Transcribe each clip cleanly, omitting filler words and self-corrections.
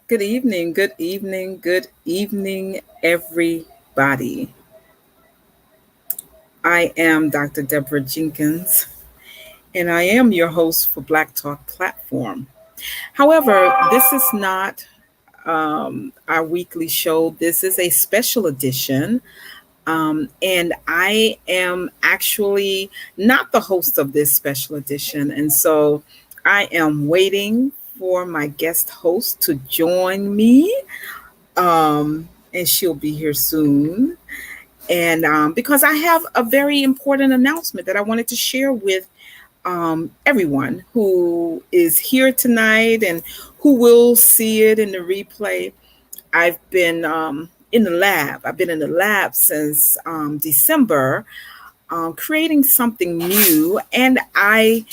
Good evening, good evening, everybody. I am Dr. Deborah Jenkins, and I am your host for Black Talk Platform. However, this is not our weekly show. This is a special edition, and I am actually not the host of this special edition. And so I am waiting for my guest host to join me, and she'll be here soon. And because I have a very important announcement that I wanted to share with everyone who is here tonight and who will see it in the replay. I've been in the lab. I've been in the lab since December, creating something new, and I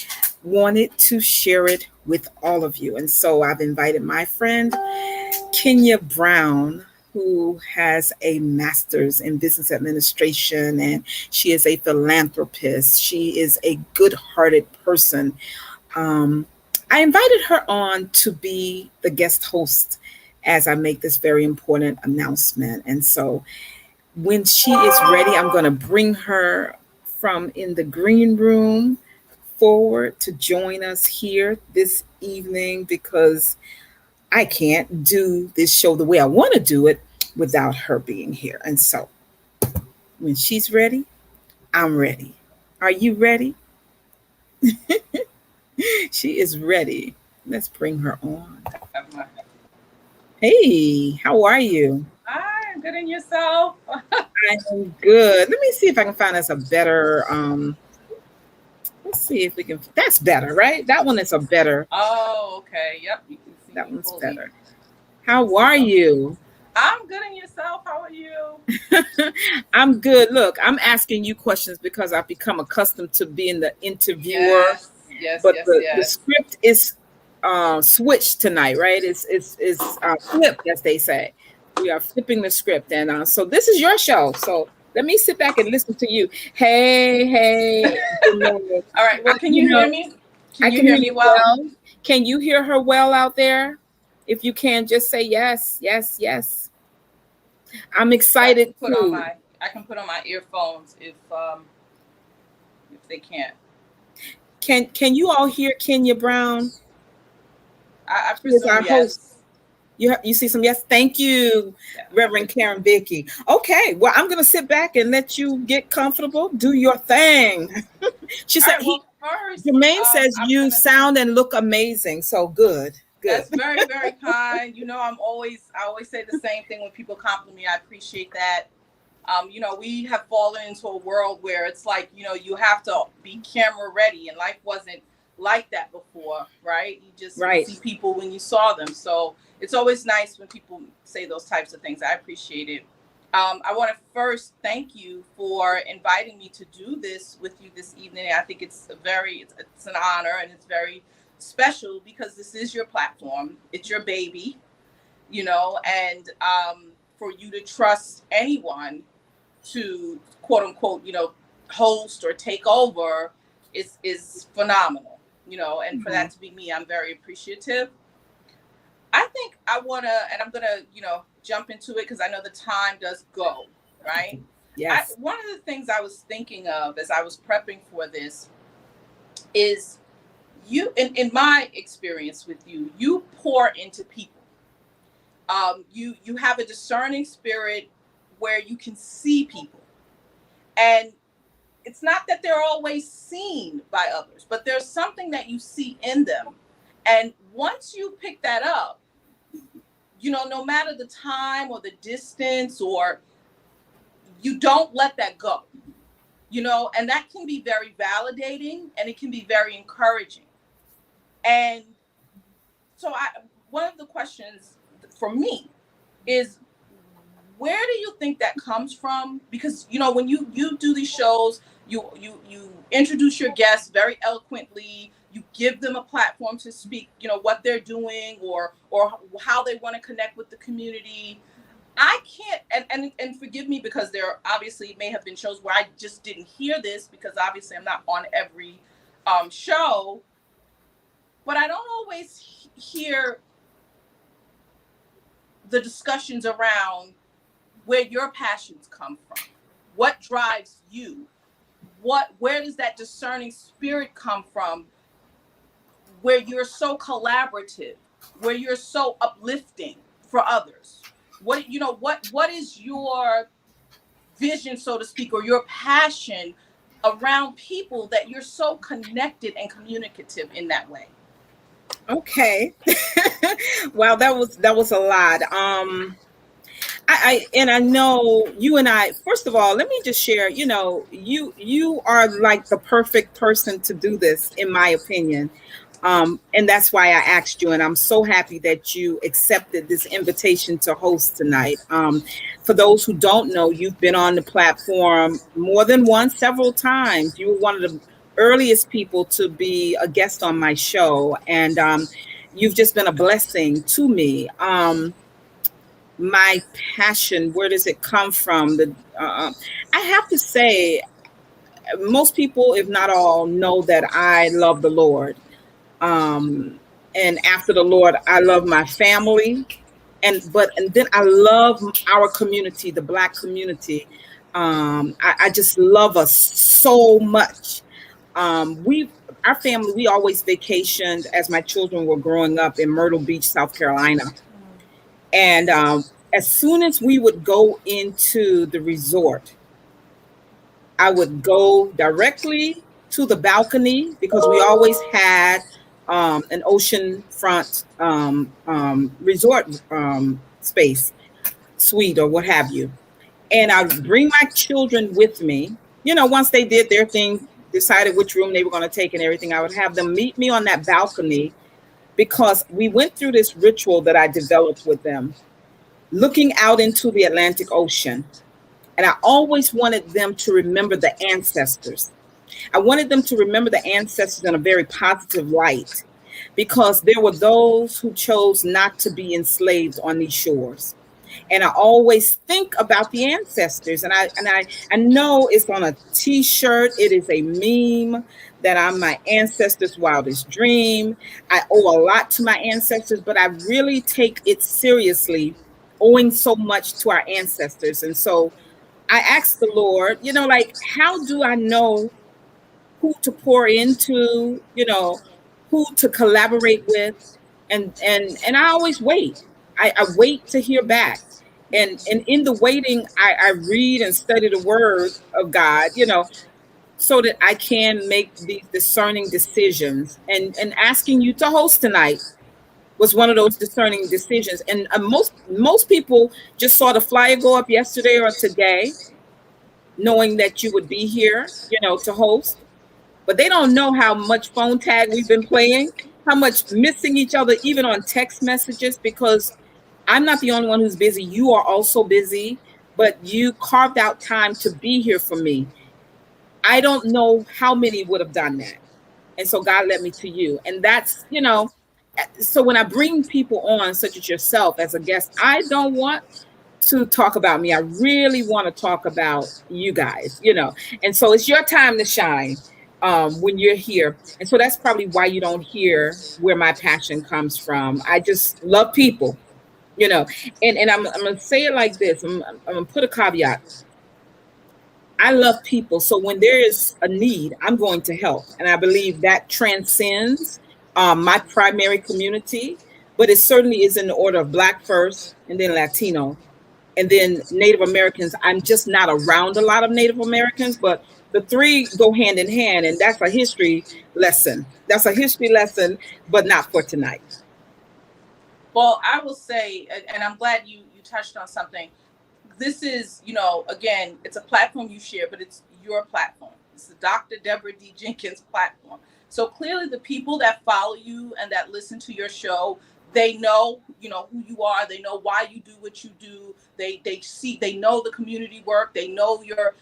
wanted to share it with all of you. And so I've invited my friend Kenya Brown, who has a master's in business administration, and she is a philanthropist. She is a good hearted person. Um, I invited her on to be the guest host as I make this very important announcement. And so when she is ready, I'm going to bring her from in the green room forward to join us here this evening because I can't do this show the way I want to do it without her being here. And so when she's ready, I'm ready. Are you ready? She is ready. Let's bring her on. Hey, how are you? Hi, I'm good in yourself. I am good. Let me see if I can find us a better let's see if we can that's better, right? That one is a better. Oh, okay. Yep, you can see That me one's fully. better. How are you? I'm good in yourself. How are you? I'm good. Look, I'm asking you questions because I've become accustomed to being the interviewer, Yes, yes, but yes, the yes. script is switched tonight, right? It's flipped, as they say. We are flipping the script, and so this is your show. So let me sit back and listen to you. Hey, hey, you know, All right. Well, can you you hear know, me? Can I you can hear hear me you well? well. Can you hear her well out there? If you can, just say yes, yes, yes. I'm I excited can put on too. my I can put on my earphones if they can't. Can you all hear Kenya Brown? I She is presume our host. yes. You see some yes. Thank you, Yeah. Reverend Karen Vicky. Okay, well I'm gonna sit back and let you get comfortable. Do your thing. She All said right. he Well, first, Jermaine says I'm you gonna. sound and look amazing. So good, good. That's very, very kind. I always say the same thing when people compliment me. I appreciate that. We have fallen into a world where it's like, you have to be camera ready, and life wasn't like that before, right? You just would Right. see people when you saw them. So it's always nice when people say those types of things. I appreciate it. I want to first thank you for inviting me to do this with you this evening. I think it's an honor, and it's very special because this is your platform. It's your baby, and for you to trust anyone to quote unquote, host or take over is phenomenal, and for Mhm. that to be me, I'm very appreciative. I think I want to, and I'm going to, jump into it because I know the time does go, right? Yes. One of the things I was thinking of as I was prepping for this is in my experience with you, you pour into people. You have a discerning spirit where you can see people, and it's not that they're always seen by others, but there's something that you see in them. And once you pick that up, no matter the time or the distance, or you don't let that go, and that can be very validating and it can be very encouraging. And so one of the questions for me is, where do you think that comes from? Because when you do these shows, you introduce your guests very eloquently. You give them a platform to speak, what they're doing, or how they want to connect with the community. I can't, and forgive me, because there obviously may have been shows where I just didn't hear this, because obviously I'm not on every show, but I don't always hear the discussions around where your passions come from, what drives you, where does that discerning spirit come from, where you're so collaborative, where you're so uplifting for others. What is your vision, so to speak, or your passion around people that you're so connected and communicative in that way? Okay. Wow, that was a lot. And I know you and I, first of all, let me just share, you are like the perfect person to do this, in my opinion. And that's why I asked you, and I'm so happy that you accepted this invitation to host tonight. For those who don't know, you've been on the platform more than once, several times. You were one of the earliest people to be a guest on my show, and you've just been a blessing to me. My passion, where does it come from? I have to say, most people, if not all, know that I love the Lord. um and after the Lord, I love my family, and then I love our community, the Black community. I just love us so much. We Our family, we always vacationed as my children were growing up in Myrtle Beach, South Carolina. And as soon as we would go into the resort, I would go directly to the balcony because we always had an oceanfront resort space, suite, or what have you. And I'd bring my children with me. Once they did their thing, decided which room they were going to take and everything, I would have them meet me on that balcony because we went through this ritual that I developed with them, looking out into the Atlantic Ocean. And I always wanted them to remember the ancestors. I wanted them to remember the ancestors in a very positive light because there were those who chose not to be enslaved on these shores. And I always think about the ancestors, and I know it's on a t-shirt, it is a meme that I'm my ancestors' wildest dream. I owe a lot to my ancestors, but I really take it seriously, owing so much to our ancestors. And so I asked the Lord, like, how do I know who to pour into, who to collaborate with? And I always wait. I wait to hear back. And in the waiting, I read and study the word of God, so that I can make these discerning decisions. And asking you to host tonight was one of those discerning decisions. And most people just saw the flyer go up yesterday or today, knowing that you would be here, to host. But they don't know how much phone tag we've been playing, how much missing each other, even on text messages, because I'm not the only one who's busy. You are also busy, but you carved out time to be here for me. I don't know how many would have done that. And so God led me to you. And so when I bring people on, such as yourself, as a guest, I don't want to talk about me. I really want to talk about you guys. And so it's your time to shine when you're here. And so that's probably why you don't hear where my passion comes from. I just love people, you know. And I'm going to say it like this. I'm going to put a caveat. I love people. So when there is a need, I'm going to help. And I believe that transcends my primary community, but it certainly is in the order of Black first and then Latino and then Native Americans. I'm just not around a lot of Native Americans, but the three go hand in hand. And that's a history lesson. That's a history lesson, but not for tonight. Well, I will say, and I'm glad you touched on something. This is, again, it's a platform you share, but it's your platform. It's the Dr. Deborah D. Jenkins platform. So clearly, the people that follow you and that listen to your show, they know, who you are. They know why you do what you do. They know the community work. They know your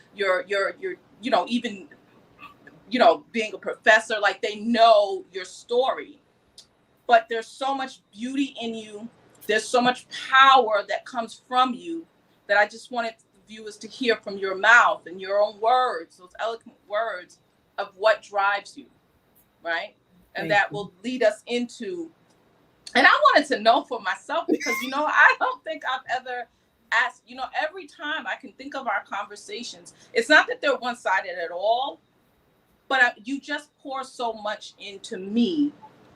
even being a professor. Like, they know your story. But there's so much beauty in you. There's so much power that comes from you that I just wanted viewers to hear from your mouth and your own words, those eloquent words of what drives you, right? And Thank that you. will lead us into And I wanted to know for myself because, I don't think I've ever asked, every time I can think of our conversations, it's not that they're one sided at all, but you just pour so much into me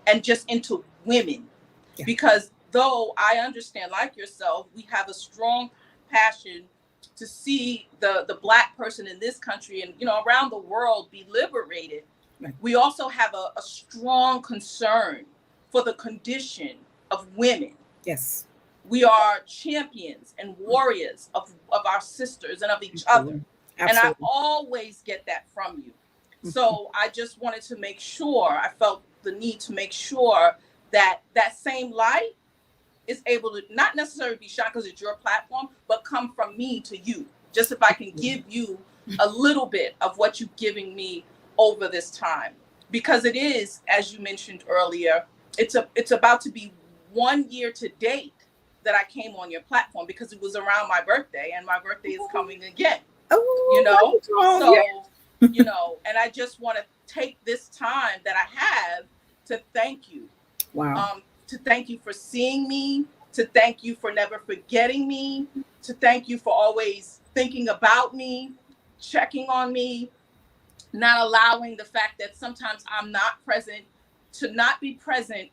and just into women. Yeah. Because though I understand, like yourself, we have a strong passion to see the Black person in this country and, around the world be liberated. Right. We also have a strong concern for the condition of women. Yes. We are champions and warriors of our sisters and of each other. Absolutely. And I Absolutely. always get that from you. Mhm. So I just wanted to make sure, I felt the need to make sure that that same light is able to not necessarily be shot because it's your platform, but come from me to you. Just if I can give you a little bit of what you're giving me over this time. Because it is, as you mentioned earlier, it's about to be 1 year to date that I came on your platform because it was around my birthday and my birthday is coming again. You Oh, know? yeah. So, and I just want to take this time that I have to thank you. Wow. To thank you for seeing me, to thank you for never forgetting me, to thank you for always thinking about me, checking on me, not allowing the fact that sometimes I'm not present, to not be present,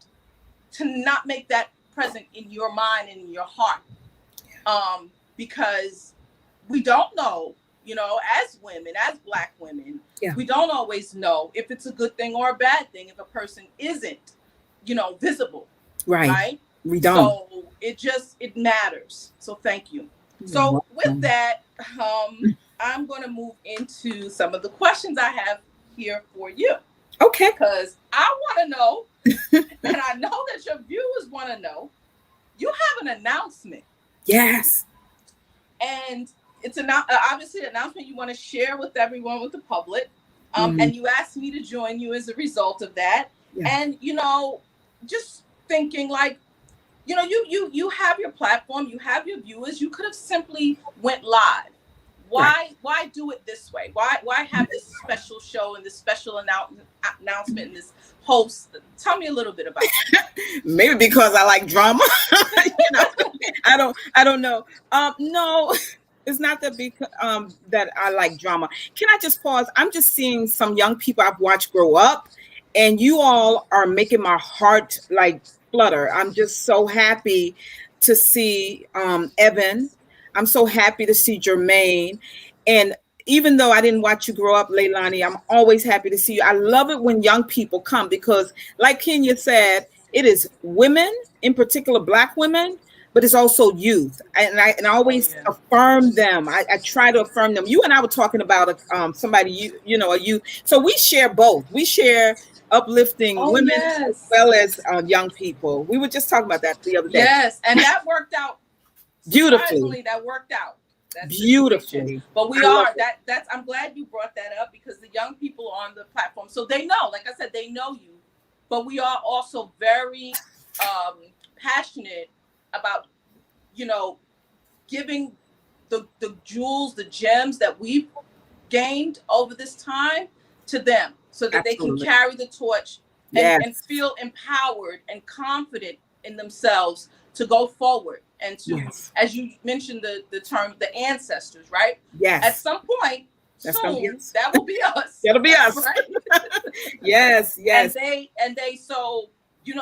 to not make that present in your mind and in your heart. Because we don't know, as women, as Black women, Yeah. we don't always know if it's a good thing or a bad thing if a person isn't, visible. Right. Right. We don't. So it matters. So thank you. You're So with welcome. that, I'm going to move into some of the questions I have here for you Okay. because I want to know, and I know that your viewers want to know, you have an announcement. Yes. And it's obviously an announcement you want to share with everyone, with the public. Mm, And you asked me to join you as a result of that. yeah. And, just thinking like, you have your platform, you have your viewers, you could have simply went live. Right. Why do it this way? Why have this special show and this special announcement and this host? Tell me a little bit about Maybe because I like drama. you know, I don't know. No, it's not that because that I like drama. Can I just pause? I'm just seeing some young people I've watched grow up, and you all are making my heart like flutter. I'm just so happy to see Evan. I'm so happy to see Jermaine. And even though I didn't watch you grow up, Leilani, I'm always happy to see you. I love it when young people come because, like Kenya said, it is women, in particular Black women, but it's also youth. And I it. Oh always yeah. affirm them. I try to affirm them. You and I were talking about somebody, a youth. So we share both. We share uplifting Oh women as yes. well as young people. We were just talking about that the other day. Yes, and that worked out. Beautifully. Surprisingly, that worked out. That situation. Beautifully. But we I love are it. that's I'm glad you brought that up because the young people on the platform, so they know, like I said, they know you, but we are also very passionate about, you know, giving the jewels, the gems that we've gained over this time to them so that they can Absolutely. carry the torch and Yes. feel empowered and confident in themselves to go forward and to, Yes. as you mentioned the term, the ancestors, right? At Yes. some point That's gonna be soon, us. that will be us. That'll be us. Right. Yes. and Yes. they so they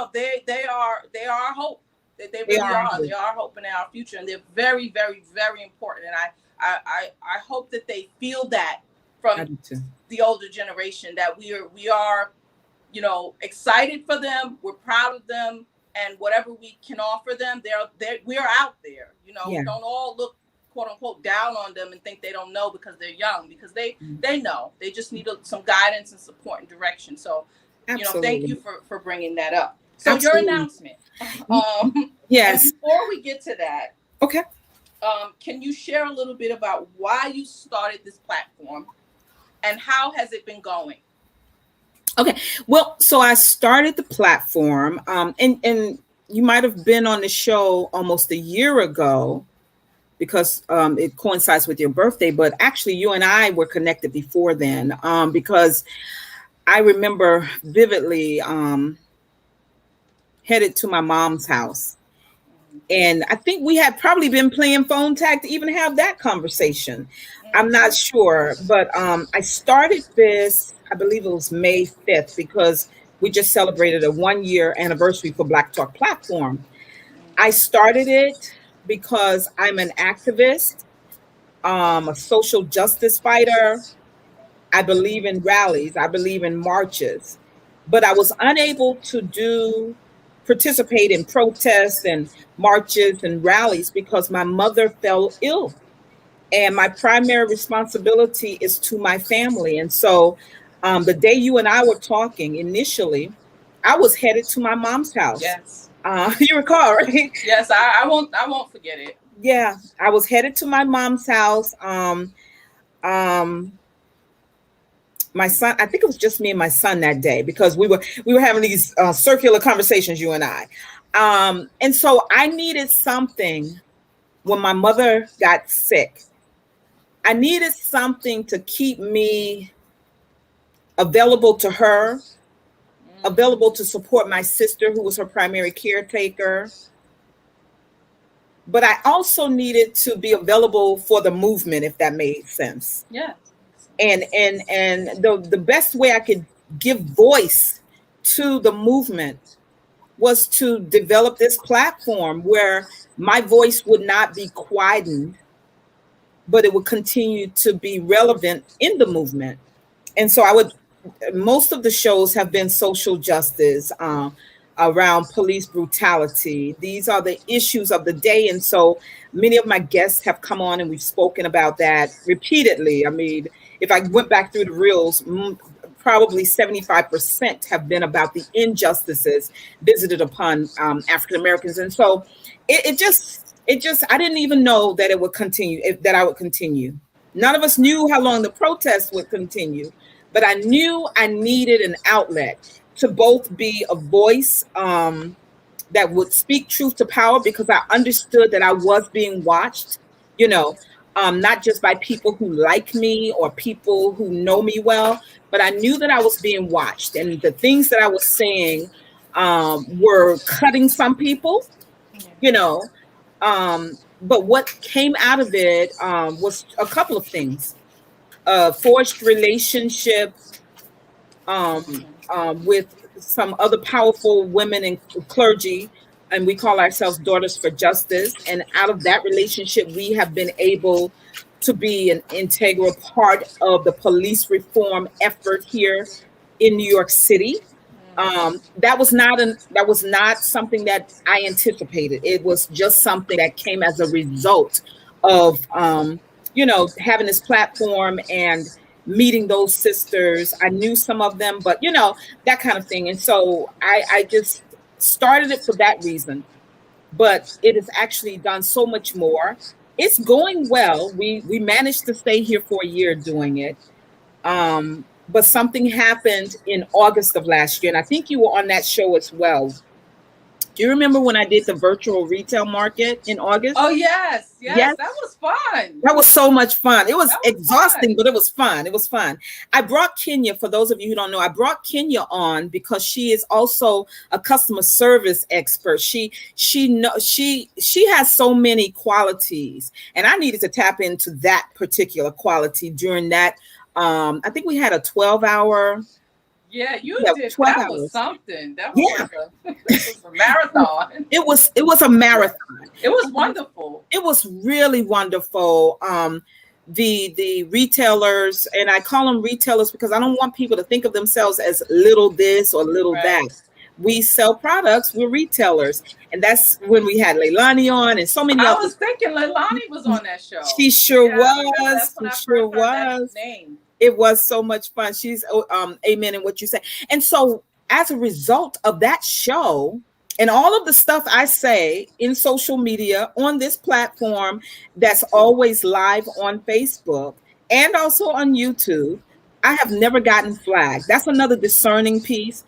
are our hope. They They really are. are. They are hope in our future, and they're very, very, very important. And I hope that they feel that I from do too. the older generation, that we are excited for them. We're proud of them, and whatever we can offer them, we're out there. Yeah. Don't all look, quote unquote, down on them and think they don't know because they're young, because they know. They just need some guidance and support and direction. So thank you Absolutely. for bringing that up. So your Absolutely. announcement, and Yes. before we get to that, Okay. can you share a little bit about why you started this platform and how has it been going? Okay. Well, so I started the platform, and you might have been on the show almost a year ago because it coincides with your birthday. But actually, you and I were connected before then because I remember vividly. headed to my mom's house. And I think we had probably been playing phone tag to even have that conversation. I'm not sure, but I started this, I believe it was May 5th, because we just celebrated a 1 year anniversary for Black Talk Platform. I started it because I'm an activist, a social justice fighter. I believe in rallies, I believe in marches, but I was unable to participate in protests and marches and rallies because my mother fell ill. And my primary responsibility is to my family. And so the day you and I were talking initially, I was headed to my mom's house. Yes. You recall, right? Yes, I won't forget it. Yeah, I was headed to my mom's house. Um, my son, I think it was just me and my son that day because we were having these circular conversations, you and I. And so I needed something when my mother got sick. I needed something to keep me available to her, Mm, available to support my sister, who was her primary caretaker. But I also needed to be available for the movement, if that made sense. yes. And the best way I could give voice to the movement was to develop this platform where my voice would not be quietened, but it would continue to be relevant in the movement. And so I would most of the shows have been social justice, around police brutality. These are the issues of the day. And so many of my guests have come on and we've spoken about that repeatedly. I mean, if I went back through the reels, probably 75% have been about the injustices visited upon African Americans. And so I didn't even know that it would continue, that I would continue. None of us knew how long the protests would continue, but I knew I needed an outlet to both be a voice that would speak truth to power because I understood that I was being watched, you know, not just by people who like me or people who know me well, but I knew that I was being watched. And the things that I was saying were cutting some people, you know. But what came out of it was a couple of things: forged relationship with some other powerful women in clergy, and we call ourselves Daughters for Justice. And out of that relationship, we have been able to be an integral part of the police reform effort here in New York City. That was not something that I anticipated. It was just something that came as a result of having this platform and meeting those sisters. I knew some of them, but that kind of thing. And so I just started it for that reason. But it has actually done so much more. It's going well. We managed to stay here for a year doing it. But something happened in August of last year, and I think you were on that show as well. Do you remember when I did the virtual retail market in August? Oh yes, yes, Yes, that was fun. that was so much fun. It was That was exhausting, fun. but it was fun. It was fun. I brought Kenya, for those of you who don't know, I brought Kenya on because she is also a customer service expert. She has so many qualities, and I needed to tap into that particular quality during that. I think we had a 12-hour. Yeah, you Yeah, did. 12 That was hours. something. That was Yeah, like a it was a marathon. it was a marathon. It was wonderful. It was really wonderful. The retailers, and I call them retailers because I don't want people to think of themselves as little this or little that. Right. We sell products, we're retailers. And that's when we had Leilani on and so many I others. was thinking Leilani was on that show. She sure Yeah, I remember. was. That's when She I sure first heard that was. name. It was so much fun. She's amen in what you say. And so as a result of that show and all of the stuff I say in social media on this platform that's always live on Facebook and also on YouTube, I have never gotten flagged. That's another discernment piece.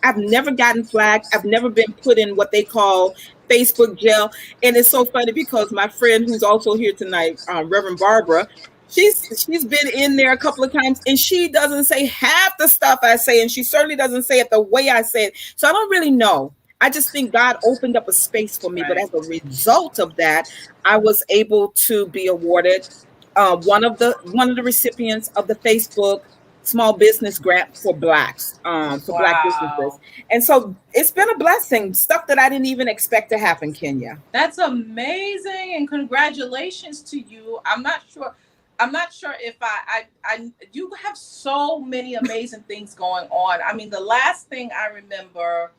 I've never gotten flagged. I've never been put in what they call Facebook jail. And it's so funny because my friend who's also here tonight, Reverend Barbara, She's been in there a couple of times, and she doesn't say half the stuff I say, and she certainly doesn't say it the way I say it. So I don't really know. I just think God opened up a space for me, but Right. as a result of that, I was able to be awarded one of the recipients of the Facebook small business grant for blacks, for black businesses. Wow. And so it's been a blessing, stuff that I didn't even expect to happen, Kenya. That's amazing, and congratulations to you. I'm not sure. I'm not sure if you have so many amazing things going on. I mean, the last thing I remember,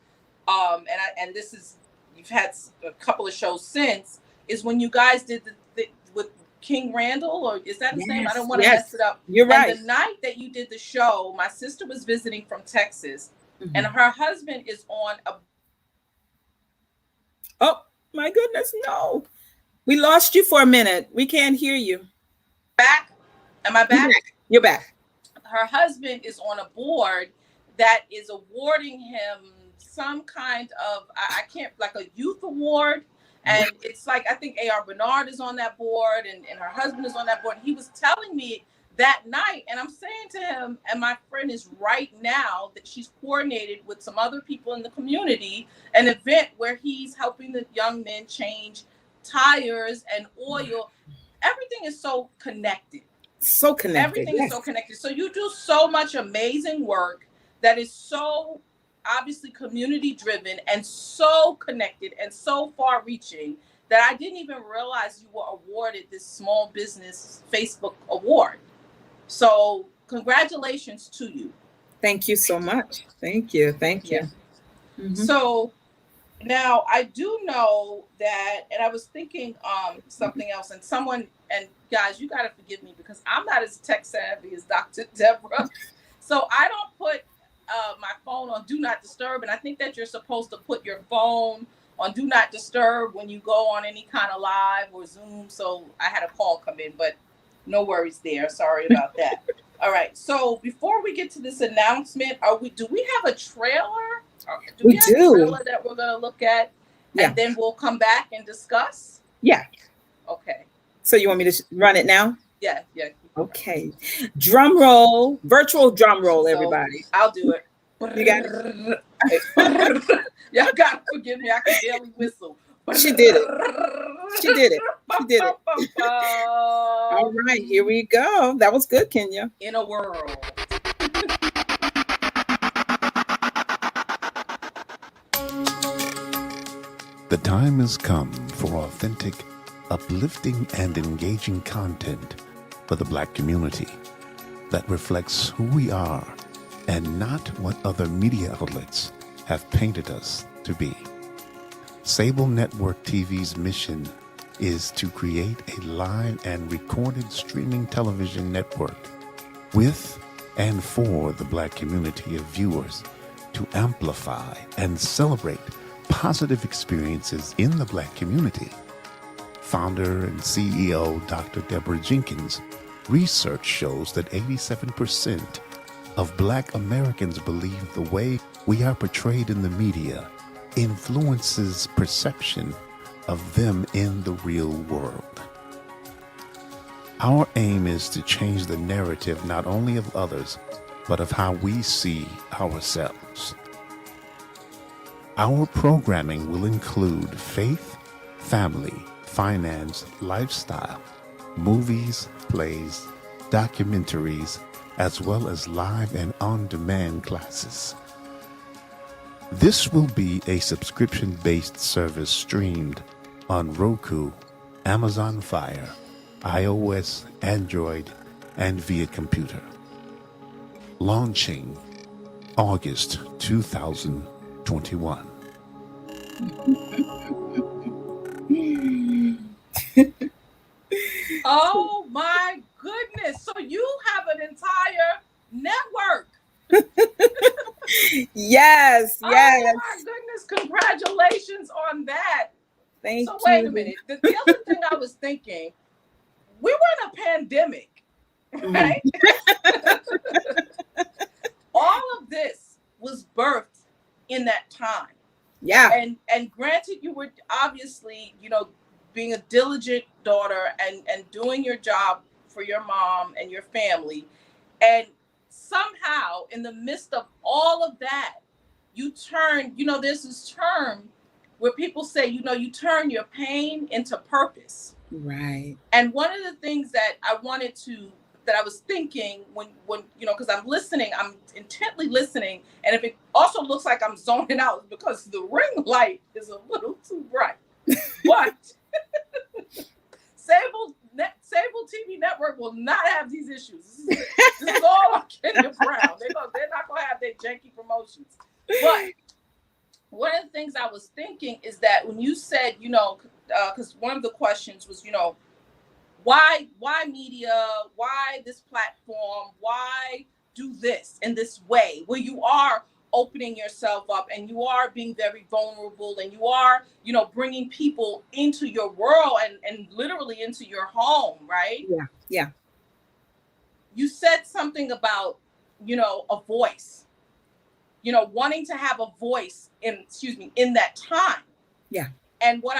and this is, you've had a couple of shows since, is when you guys did the with King Randall, or is that his name? I don't Yes, want to yes, mess it up. you're And the right. night that you did the show, my sister was visiting from Texas, and Mhm. her husband is on a Oh, my goodness, no. We lost you for a minute. We can't hear you. back. Am I You're back? back. You're back. Her husband is on a board that is awarding him some kind of, I can't, like a youth award. And it's like, I think AR Bernard is on that board, and her husband is on that board. He was telling me that night, and I'm saying to him, and my friend is right now, that she's coordinated with some other people in the community, an event where he's helping the young men change tires and oil. Everything is so connected. So connected. Everything is so Yes. connected. So you do so much amazing work that is so obviously community driven and so connected and so far reaching that I didn't even realize you were awarded this small business Facebook award. So congratulations to you. Thank you so much. Thank you. Thank Yeah. you. Hmm. So now I do know that, and I was thinking something else, and someone, and guys, you gotta forgive me because I'm not as tech savvy as Dr. Deborah. So I don't put my phone on do not disturb, and I think that you're supposed to put your phone on do not disturb when you go on any kind of live or Zoom. So I had a call come in, but no worries there. Sorry about that. All right. So before we get to this announcement, do we have a trailer? Do We we have a do. trailer that we're gonna look at, Yeah. and then we'll come back and discuss? Yeah. Okay. So you want me to run it now? Yeah. Yeah. Keep it running. Okay. Drum roll, virtual drum roll, So everybody. I'll do it. You got it? Y'all gotta forgive me. I can barely whistle. She did it. She did it. She did it. All right. Here we go. That was good, Kenya. In a world. The time has come for authentic, uplifting, and engaging content for the Black community that reflects who we are and not what other media outlets have painted us to be. Sable Network TV's mission is to create a live and recorded streaming television network with and for the Black community of viewers to amplify and celebrate positive experiences in the Black community. Founder and CEO Dr. Deborah Jenkins, research shows that 87% of Black Americans believe the way we are portrayed in the media influences perception of them in the real world. Our aim is to change the narrative not only of others, but of how we see ourselves. Our programming will include faith, family, finance, lifestyle, movies, plays, documentaries, as well as live and on-demand classes. This will be a subscription-based service streamed on Roku, Amazon Fire, iOS, Android, and via computer. Launching August 2021. Oh my goodness. So you have an entire network. Yes, Oh yes. my goodness. Congratulations on that. Thank So wait a you. minute. The other thing I was thinking, we were in a pandemic, Mhm. right? All of this was birthed in that time. Yeah. And granted, you were obviously, being a diligent daughter and doing your job for your mom and your family. And somehow, in the midst of all of that, you turn, there's this term where people say, you turn your pain into purpose. Right. And one of the things that I was thinking when because I'm listening, I'm intently listening, and if it also looks like I'm zoning out because the ring light is a little too bright, but Sable TV Network will not have these issues. This is all on Kenya Brown. They're not gonna have their janky promotions. But one of the things I was thinking is that when you said, because one of the questions was, why media, why this platform, why do this in this way where you are opening yourself up and you are being very vulnerable and you are, bringing people into your world and literally into your home, right? Yeah. Yeah. You said something about, a voice, wanting to have a voice in that time. Yeah. And what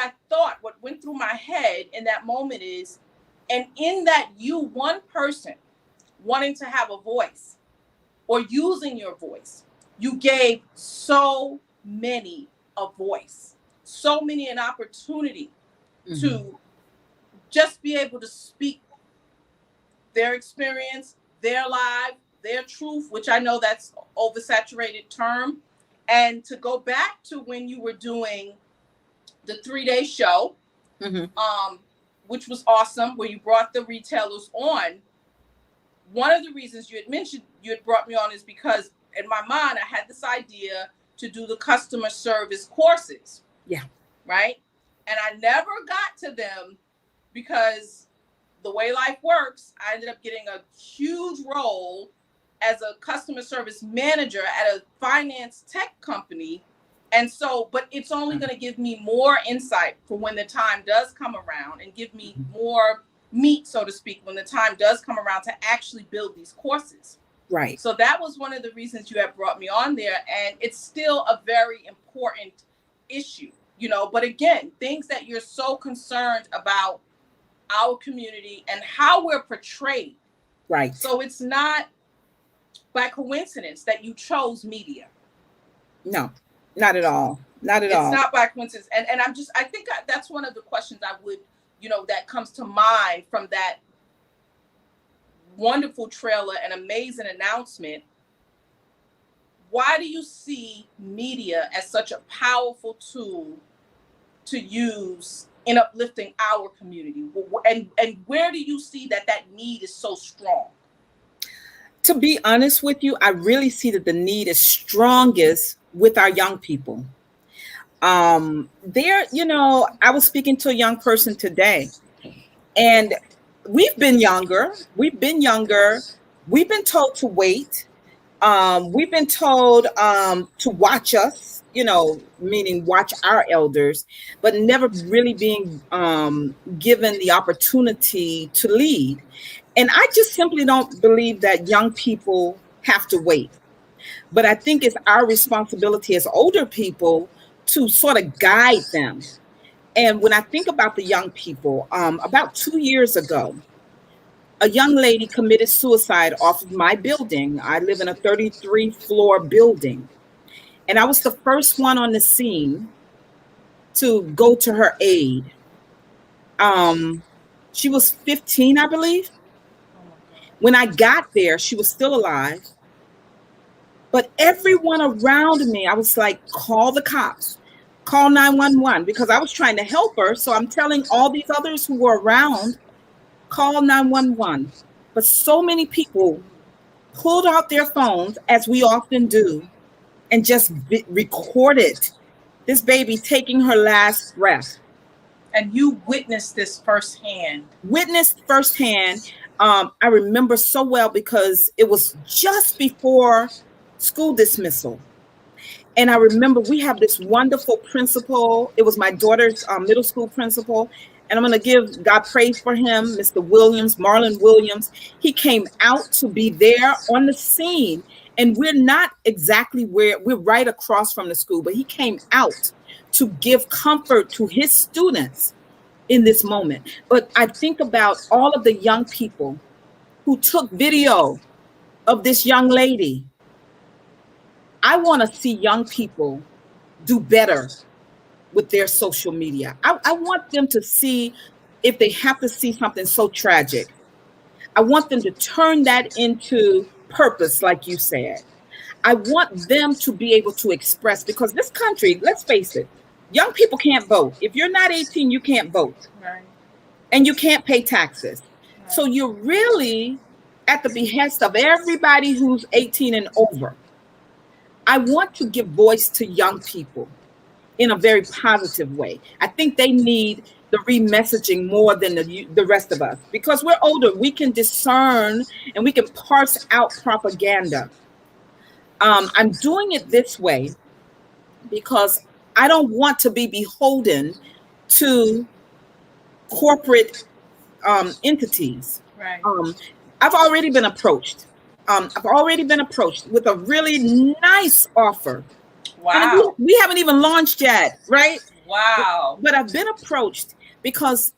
went through my head in that moment is, and in that one person wanting to have a voice or using your voice, you gave so many a voice, so many an opportunity to just be able to speak their experience, their life, their truth, which I know that's oversaturated term. And to go back to when you were doing the 3-day show, which was awesome, where you brought the retailers on. One of the reasons you had brought me on is because in my mind, I had this idea to do the customer service courses. Yeah. Right. And I never got to them because the way life works, I ended up getting a huge role as a customer service manager at a finance tech company. And so, but it's only going to give me more insight for when the time does come around and give me more meat, so to speak, when the time does come around to actually build these courses. Right. So that was one of the reasons you have brought me on there. And it's still a very important issue, but again, things that you're so concerned about our community and how we're portrayed. Right. So it's not by coincidence that you chose media. No, not at all. Not at all. It's not by coincidence. And I think that's one of the questions I would, that comes to mind from that wonderful trailer and amazing announcement. Why do you see media as such a powerful tool to use in uplifting our community? And where do you see that need is so strong? To be honest with you, I really see that the need is strongest with our young people. I was speaking to a young person today, and we've been younger. We've been told to wait. We've been told to watch us, meaning watch our elders, but never really being given the opportunity to lead. And I just simply don't believe that young people have to wait. But I think it's our responsibility as older people to sort of guide them. And when I think about the young people, about 2 years ago, a young lady committed suicide off of my building. I live in a 33-floor building. And I was the first one on the scene to go to her aid. She was 15, I believe. When I got there, she was still alive. But everyone around me, I was like, call the cops, call 911, because I was trying to help her. So I'm telling all these others who were around, call 911. But so many people pulled out their phones, as we often do, and just recorded this baby taking her last breath. And you witnessed this firsthand. I remember so well because it was just before school dismissal. And I remember we have this wonderful principal. It was my daughter's middle school principal. And I'm going to give God praise for him, Mr. Williams, Marlon Williams. He came out to be there on the scene. And we're not exactly we're right across from the school, but he came out to give comfort to his students in this moment. But I think about all of the young people who took video of this young lady. I want to see young people do better with their social media. I want them to see, if they have to see something so tragic, I want them to turn that into purpose, like you said. I want them to be able to express, because this country, let's face it, young people can't vote. If you're not 18, you can't vote, Right. and you can't pay taxes. So Right. you're really at the behest of everybody who's 18 and over. I want to give voice to young people in a very positive way. I think they need the remessaging more than the rest of us, because we're older. We can discern and we can parse out propaganda. I'm doing it this way because I don't want to be beholden to corporate entities. Right. Um, I've already been approached. I've already been approached with a really nice offer, and we, Wow. we haven't even launched yet, right? Wow. But I've been approached because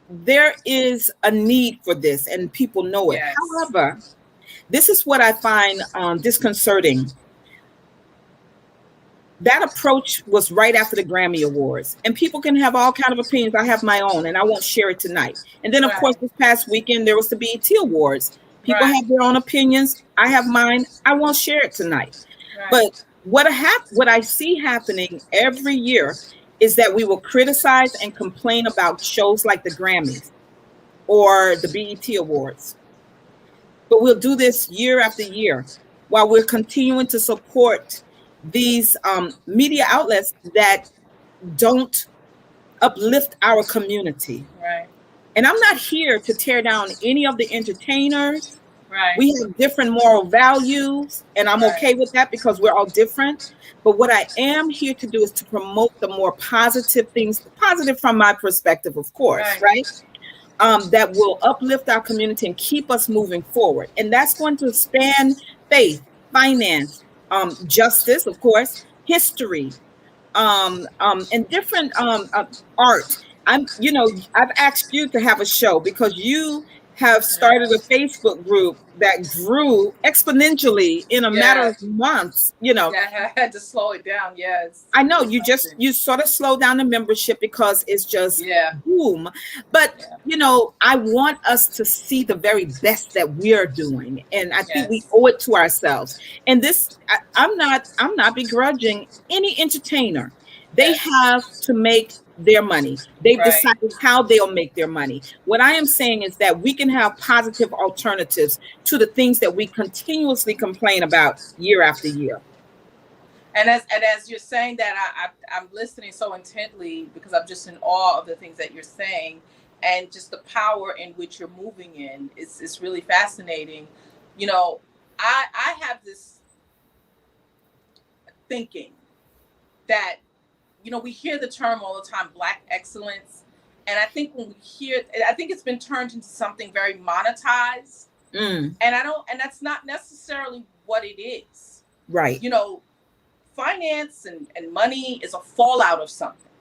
there is a need for this, and people know it. Yes. However, this is what I find disconcerting. That approach was right after the Grammy Awards, and people can have all kind of opinions. I have my own, and I won't share it tonight. And then, of course, Right. this past weekend there was the BET Awards. People Right. have their own opinions. I have mine. I won't share it tonight. Right. But what I see happening every year is that we will criticize and complain about shows like the Grammys or the BET Awards. But we'll do this year after year while we're continuing to support these media outlets that don't uplift our community. Right. And I'm not here to tear down any of the entertainers. Right. We have different moral values, and I'm Right. okay with that because we're all different. But what I am here to do is to promote the more positive things, positive from my perspective, of course, Right. right? That will uplift our community and keep us moving forward. And that's going to span faith, finance, justice, of course, history, and different art. I've asked you to have a show because you have started a Yes. Facebook group that grew exponentially in a matter of Yes. months. Yeah, I had to slow it down. Yes. I It know was you something. sort of slow down the membership because it's just Yeah. boom. But Yeah. I want us to see the very best that we're doing, and I think we Yes. owe it to ourselves. And I'm not begrudging any entertainer. They Yes. have to make their money. They've Right. decided how they'll make their money. What I am saying is that we can have positive alternatives to the things that we continuously complain about year after year. And as you're saying that, I'm listening so intently because I'm just in awe of the things that you're saying, and just the power in which you're moving in. It's really fascinating. You know, I have this thinking that, we hear the term all the time, Black excellence, and I think when we hear it, I think it's been turned into something very monetized, Mm, and that's not necessarily what it is. right. You know, finance and money is a fallout of something,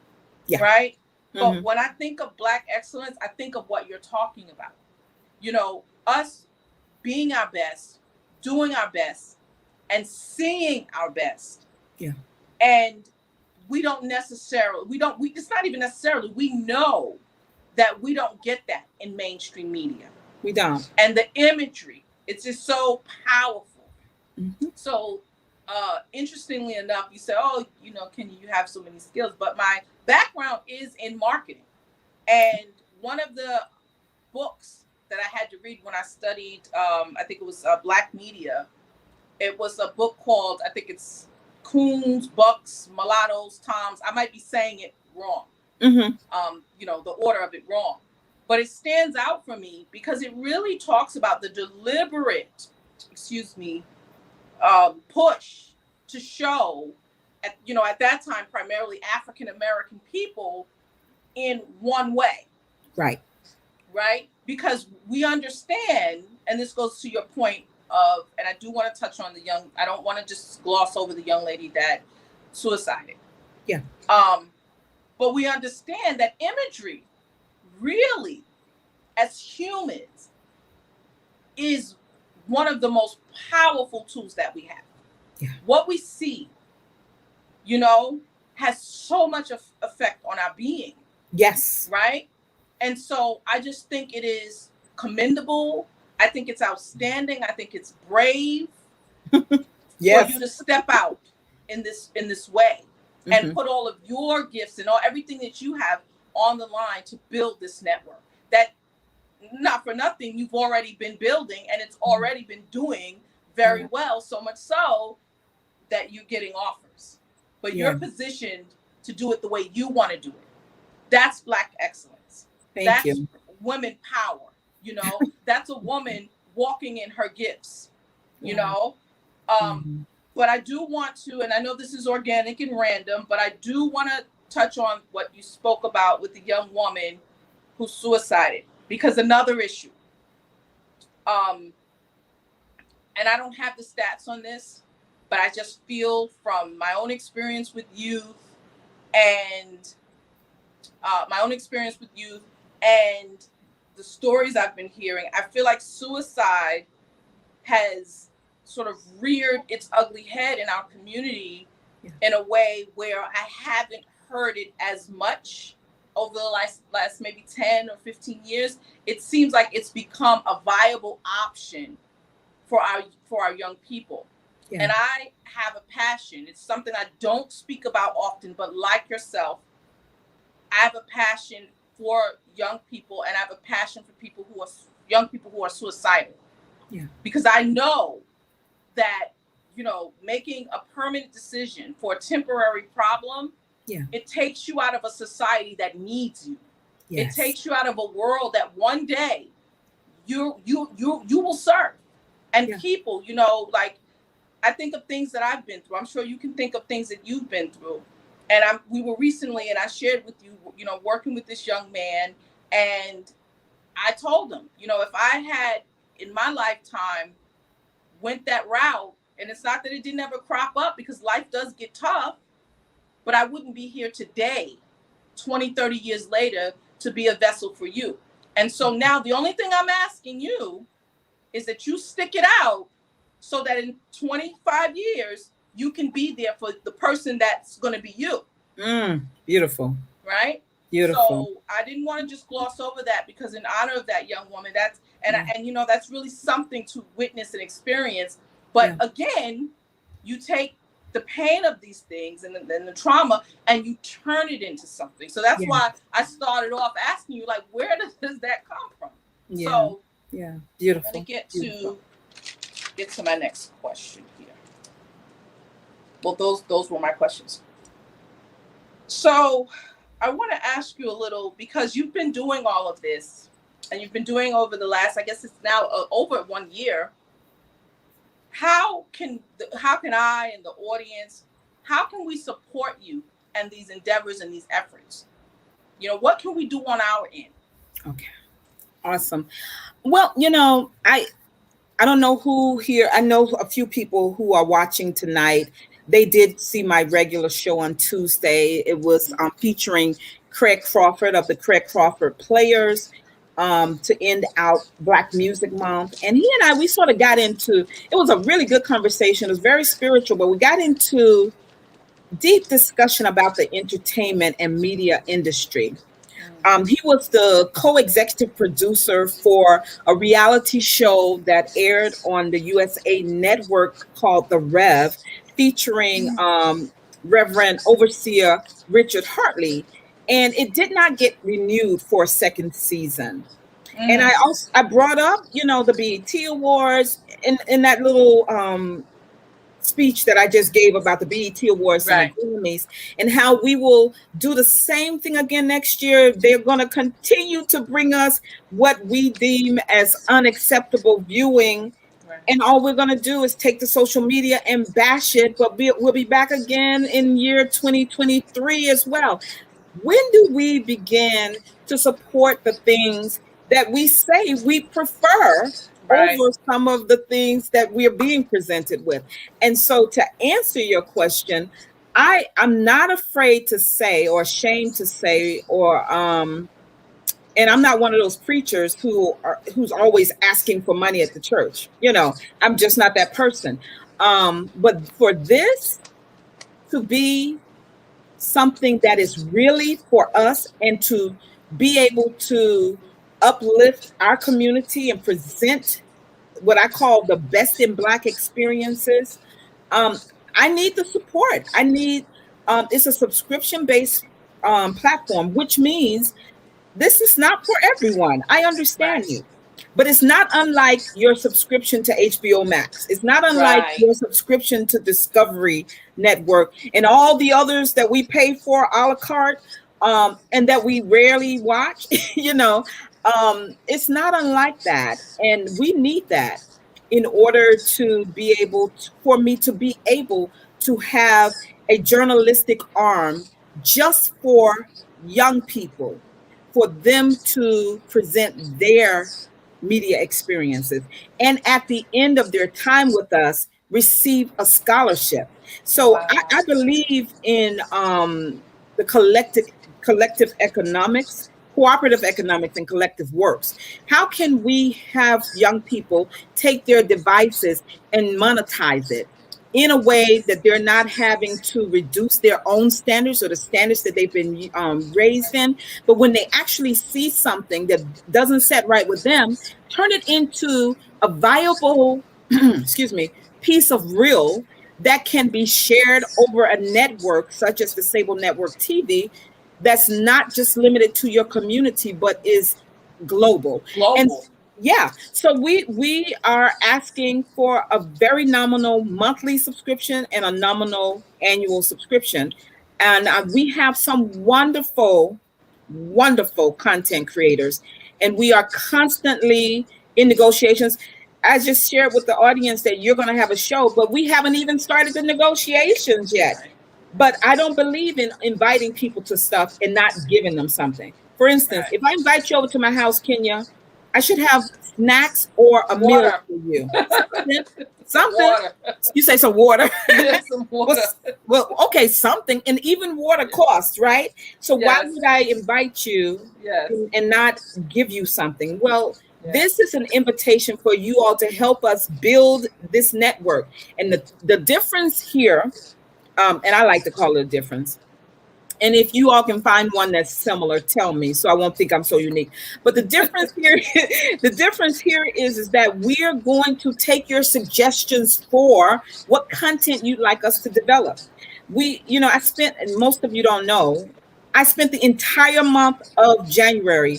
Yeah. right? But Hmm. when I think of Black excellence, I think of what you're talking about. Us being our best, doing our best, and seeing our best. Yeah. And it's not even necessarily, we know that we don't get that in mainstream media. We don't. And the imagery, it's just so powerful. Hmm. So, interestingly enough, you say, "Oh, can you have so many skills?" But my background is in marketing, and one of the books that I had to read when I studied, I think it was Black Media. It was a book called, I think it's Coons, Bucks, Mulattoes, Toms. I might be saying it wrong. Hmm. The order of it wrong, but it stands out for me because it really talks about the deliberate, excuse me, push to show at that time primarily African American people in one way, Right. right? Because we understand, and this goes to your point of, and I do want to touch on I don't want to just gloss over the young lady that suicided. Yeah. But we understand that imagery really, as humans, is one of the most powerful tools that we have. Yeah. What we see, you know, has so much effect on our being, Yes. right? And so I just think it is commendable. I think it's outstanding. I think it's brave for you Yes. to step out in this way and Hmm. put all of your gifts and all everything that you have on the line to build this network. That, not for nothing, you've already been building and it's already been doing very Yeah. well, so much so that you're getting offers. But Yeah. you're positioned to do it the way you want to do it. That's Black excellence. Thank That's you. women power. That's a woman walking in her gifts. You Wow. know, Mhm. but I do want to, and I know this is organic and random, but I do want to touch on what you spoke about with the young woman who suicided, because another issue. Um, and I don't have the stats on this, but I just feel from my own experience with youth and my own experience with youth and the stories I've been hearing, I feel like suicide has sort of reared its ugly head in our community Yeah. in a way where I haven't heard it as much over the last maybe 10 or 15 years. It seems like it's become a viable option for our young people. Yeah. And I have a passion. It's something I don't speak about often, but like yourself, I have a passion for young people, and I have a passion for young people who are suicidal, Yeah. because I know that, making a permanent decision for a temporary problem, Yeah. it takes you out of a society that needs you. It Yes. takes you out of a world that one day you will serve. And Yeah. people, like, I think of things that I've been through. I'm sure you can think of things that you've been through. And we were recently, and I shared with you, working with this young man, and I told him, if I had in my lifetime went that route, and it's not that it didn't ever crop up, because life does get tough, but I wouldn't be here today, 20, 30 years later, to be a vessel for you. And so now the only thing I'm asking you is that you stick it out so that in 25 years, you can be there for the person that's going to be you. Beautiful. Right. Beautiful. So I didn't want to just gloss over that, because in honor of that young woman, Yeah. that's really something to witness and experience. Yeah. But again, you take the pain of these things and the trauma, and you turn it into something. So that's Yeah. why I started off asking you, like, where does that come from? Yeah. So Yeah. I'm going Beautiful. to Beautiful. get to my next question here. Well, those were my questions. So I want to ask you a little, because you've been doing all of this, and you've been doing over the last, I guess it's now over 1 year. How can I and the audience, how can we support you and these endeavors and these efforts? What can we do on our end? Okay. Awesome. Well, I don't know who here. I know a few people who are watching tonight. They did see my regular show on Tuesday. It was featuring Craig Crawford of the Craig Crawford Players, to end out Black Music Month. And he and I, we sort of got into, it was a really good conversation. It was very spiritual, but we got into deep discussion about the entertainment and media industry. He was the co-executive producer for a reality show that aired on the USA Network called The Rev, featuring Reverend Overseer Richard Hartley, and it did not get renewed for a second season. And Mm-hmm. I brought up, the BET Awards in that little speech that I just gave about the BET Awards and the Right. Grammys, and how we will do the same thing again next year. They're going to continue to bring us what we deem as unacceptable viewing. Right. And all we're going to do is take the social media and bash it, but we'll be back again in year 2023 as well. When do we begin to support the things that we say we prefer Right. over some of the things that we're being presented with? And so, to answer your question, I'm not afraid to say, or ashamed to say, or And I'm not one of those preachers who's always asking for money at the church. I'm just not that person. But for this to be something that is really for us and to be able to uplift our community and present what I call the best in Black experiences, um, I need the support. I need, it's a subscription based platform, which means this is not for everyone. I understand Right. you. But it's not unlike your subscription to HBO Max. It's not unlike Right. your subscription to Discovery Network and all the others that we pay for a la carte, and that we rarely watch. It's not unlike that. And we need that in order to be able to, for me to be able to have a journalistic arm just for young people, for them to present their media experiences, and at the end of their time with us receive a scholarship. So I Wow. believe in the collective economics, cooperative economics, and collective works. How can we have young people take their devices and monetize it in a way that they're not having to reduce their own standards or the standards that they've been raised in, but when they actually see something that doesn't set right with them, turn it into a viable, excuse me, piece of real that can be shared over a network such as the Sable Network TV, that's not just limited to your community but is global. And Global. yeah, so we are asking for a very nominal monthly subscription and a nominal annual subscription. And we have some wonderful content creators, and we are constantly in negotiations. I just shared with the audience that you're going to have a show, but we haven't even started the negotiations yet. Right. But I don't believe in inviting people to stuff and not giving them something. For instance, Right. if I invite you over to my house, Kenya, I should have snacks or a meal Water. for you. Something, Some something. water. You say some water. Some well, water. okay, something. And even water costs, right? So why Yes. would I invite you Yes. and not give you something? Well, Yes. this is an invitation for you all to help us build this network. And the difference here, and I like to call it a difference. And if you all can find one that's similar, tell me, so I won't think I'm so unique. But the difference here, the difference here is that we are going to take your suggestions for what content you'd like us to develop. I spent, and most of you don't know, I spent the entire month of January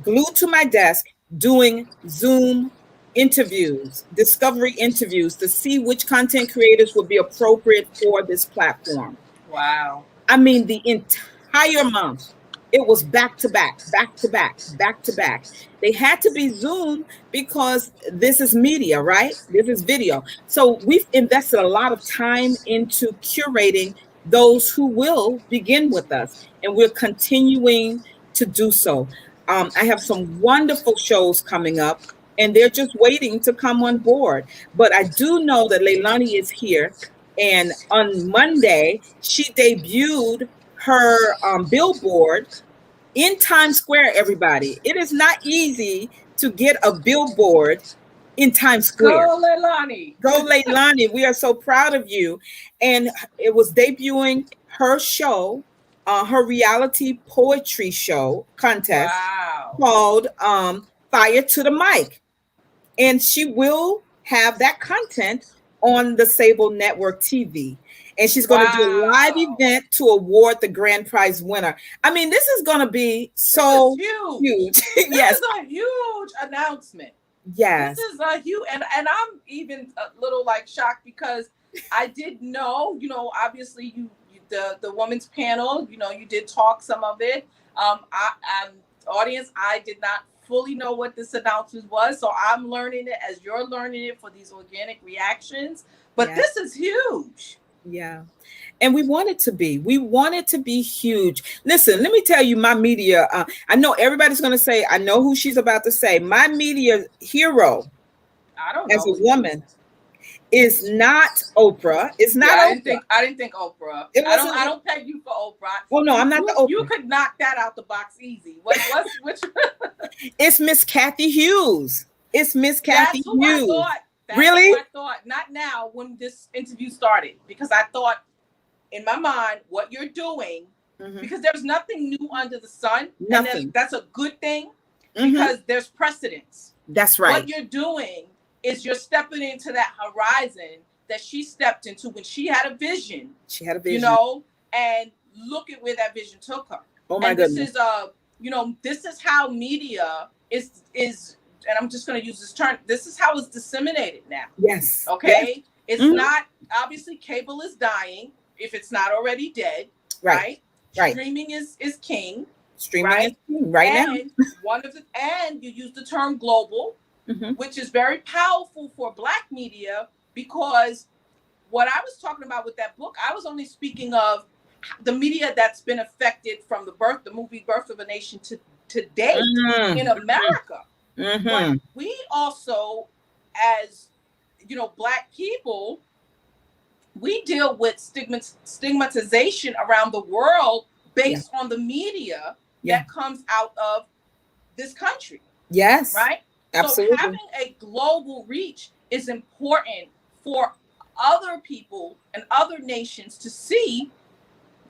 glued to my desk doing Zoom interviews, discovery interviews to see which content creators would be appropriate for this platform. Wow. I mean, the entire month, it was back to back, back to back, back to back. They had to be Zoom because this is media, right? This is video. So we've invested a lot of time into curating those who will begin with us, and we're continuing to do so. I have some wonderful shows coming up, and they're just waiting to come on board. But I do know that Leilani is here, and on Monday, she debuted her billboard in Times Square, everybody. It is not easy to get a billboard in Times Square. Go, Leilani. Go, Leilani. We are so proud of you. And it was debuting her show, her reality poetry show contest Wow. called Fire to the Mic. And she will have that content on the Sable Network TV. And she's going to do a live Wow. event to award the grand prize winner. I mean, this is going to be so This is huge. huge. This Yes. is a huge announcement. Yes. This is a huge, and I'm even a little like shocked because I did know, obviously the women's panel, you did talk some of it. I'm audience, I did not fully know what this announcement was, so I'm learning it as you're learning it for these organic reactions. But Yeah. this is huge. Yeah. And we want it to be. We want it to be huge. Listen, let me tell you, my media, I know everybody's going to say, I know who she's about to say. My media hero I don't as know a who you woman is not Oprah. It's not Yeah, Oprah. I didn't think Oprah. It I wasn't. don't peg you for Oprah. Oh no, I'm not the Oprah. You could knock that out the box easy. What's which? It's Miss Kathy Hughes. It's Miss Kathy That's who I Hughes. thought. That's who Really? I thought. Not now when this interview started, because I thought in my mind what you're doing, because there's nothing new under the sun, Nothing. and that's a good thing Mhm. because there's precedence. That's right. What you're doing is you're stepping into that horizon that she stepped into when she had a vision. She had a vision. You know, and look at where that vision took her. Oh my and goodness. This is this is how media is, and I'm just going to use this term. This is how it's disseminated now. Yes. Okay. Yes. It's not, obviously cable is dying if it's not already dead. Right. Streaming is king. Streaming is king right now. And you use the term global, which is very powerful for Black media, because what I was talking about with that book, I was only speaking of the media that's been affected from the movie Birth of a Nation to date in America. But we also, as Black people, we deal with stigmatization around the world based on the media that comes out of this country. Yes. Right? Absolutely. So having a global reach is important for other people and other nations to see,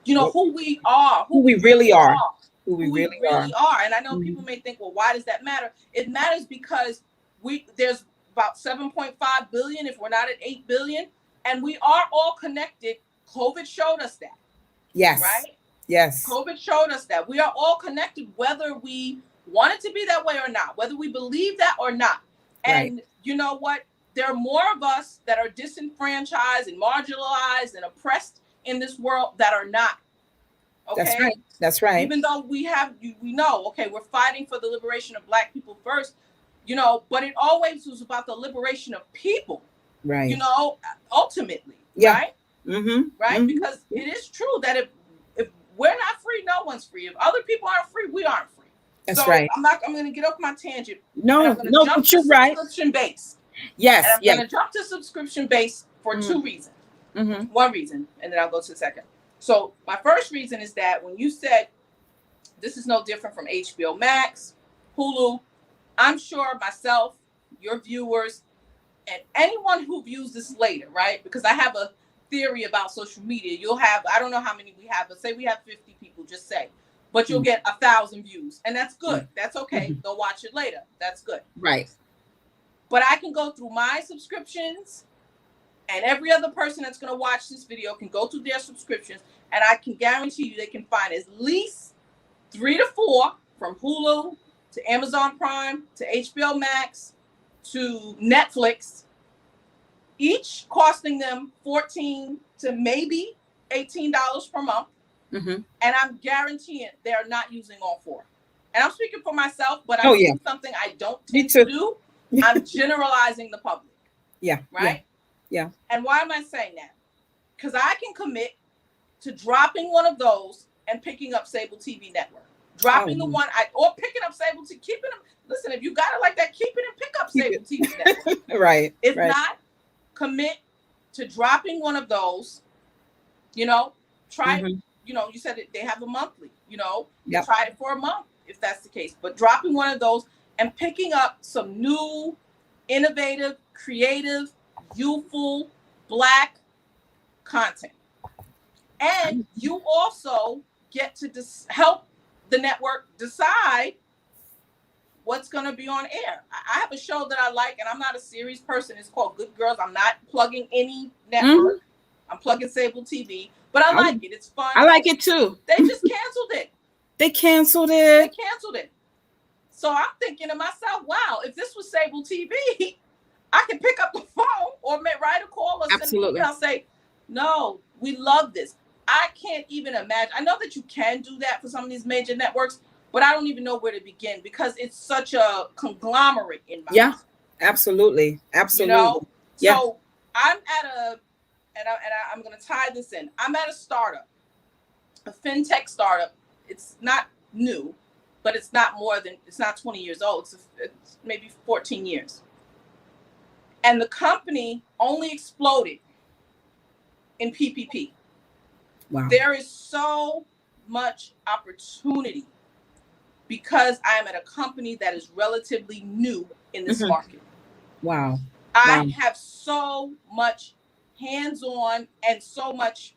who we are, who we really are. Who we really are. And I know people may think, well, why does that matter? It matters because there's about 7.5 billion, if we're not at 8 billion, and we are all connected. COVID showed us that. Yes. Right? Yes. COVID showed us that. We are all connected, whether we want it to be that way or not, whether we believe that or not. And you know what? There are more of us that are disenfranchised and marginalized and oppressed in this world that are not. Okay? That's right. That's right. Even though we know, okay, we're fighting for the liberation of Black people first, but it always was about the liberation of people. Right. Ultimately. Yeah. Right? Right? Because it is true that if we're not free, no one's free. If other people aren't free, we aren't free. That's right. I'm going to get off my tangent. No, but you're right. Subscription based. Yes. And I'm going to jump to subscription based for two reasons. One reason, and then I'll go to the second. So my first reason is that when you said this is no different from HBO Max, Hulu, I'm sure myself, your viewers, and anyone who views this later, right? Because I have a theory about social media. You'll have, I don't know how many we have, but say we have 50 people, just say. But you'll get 1,000 views. And that's good. That's okay. They'll watch it later. That's good. Right. But I can go through my subscriptions, and every other person that's going to watch this video can go through their subscriptions, and I can guarantee you they can find at least 3 to 4 from Hulu to Amazon Prime to HBO Max to Netflix, each costing them $14 to maybe $18 per month. And I'm guaranteeing they're not using all 4. And I'm speaking for myself, but I'm doing something I don't tend to do. I'm generalizing the public. Yeah. Right? Yeah. And why am I saying that? Because I can commit to dropping one of those and picking up Sable TV Network. Dropping the one or picking up Sable TV, keeping them. Listen, if you got it like that, keep it and pick up Sable TV Network. Right. If not, commit to dropping one of those. Try it. You said they have a monthly. Try it for a month if that's the case. But dropping one of those and picking up some new, innovative, creative, youthful, Black content. And you also get to help the network decide what's going to be on air. I have a show that I like, and I'm not a series person. It's called Good Girls. I'm not plugging any network. I'm plugging Sable TV, but I like it. It's fun. I like it too. They just canceled it. They canceled it. So I'm thinking to myself, wow, if this was Sable TV, I can pick up the phone or write a call or send an email and say, no, we love this. I can't even imagine. I know that you can do that for some of these major networks, but I don't even know where to begin because it's such a conglomerate in my mind. Absolutely. Absolutely. So I'm at I'm going to tie this in. I'm at a startup, a fintech startup. It's not new, but it's not 20 years old. It's maybe 14 years. And the company only exploded in PPP. Wow. There is so much opportunity because I am at a company that is relatively new in this Mhm. market. Wow. Wow. I have so much hands-on and so much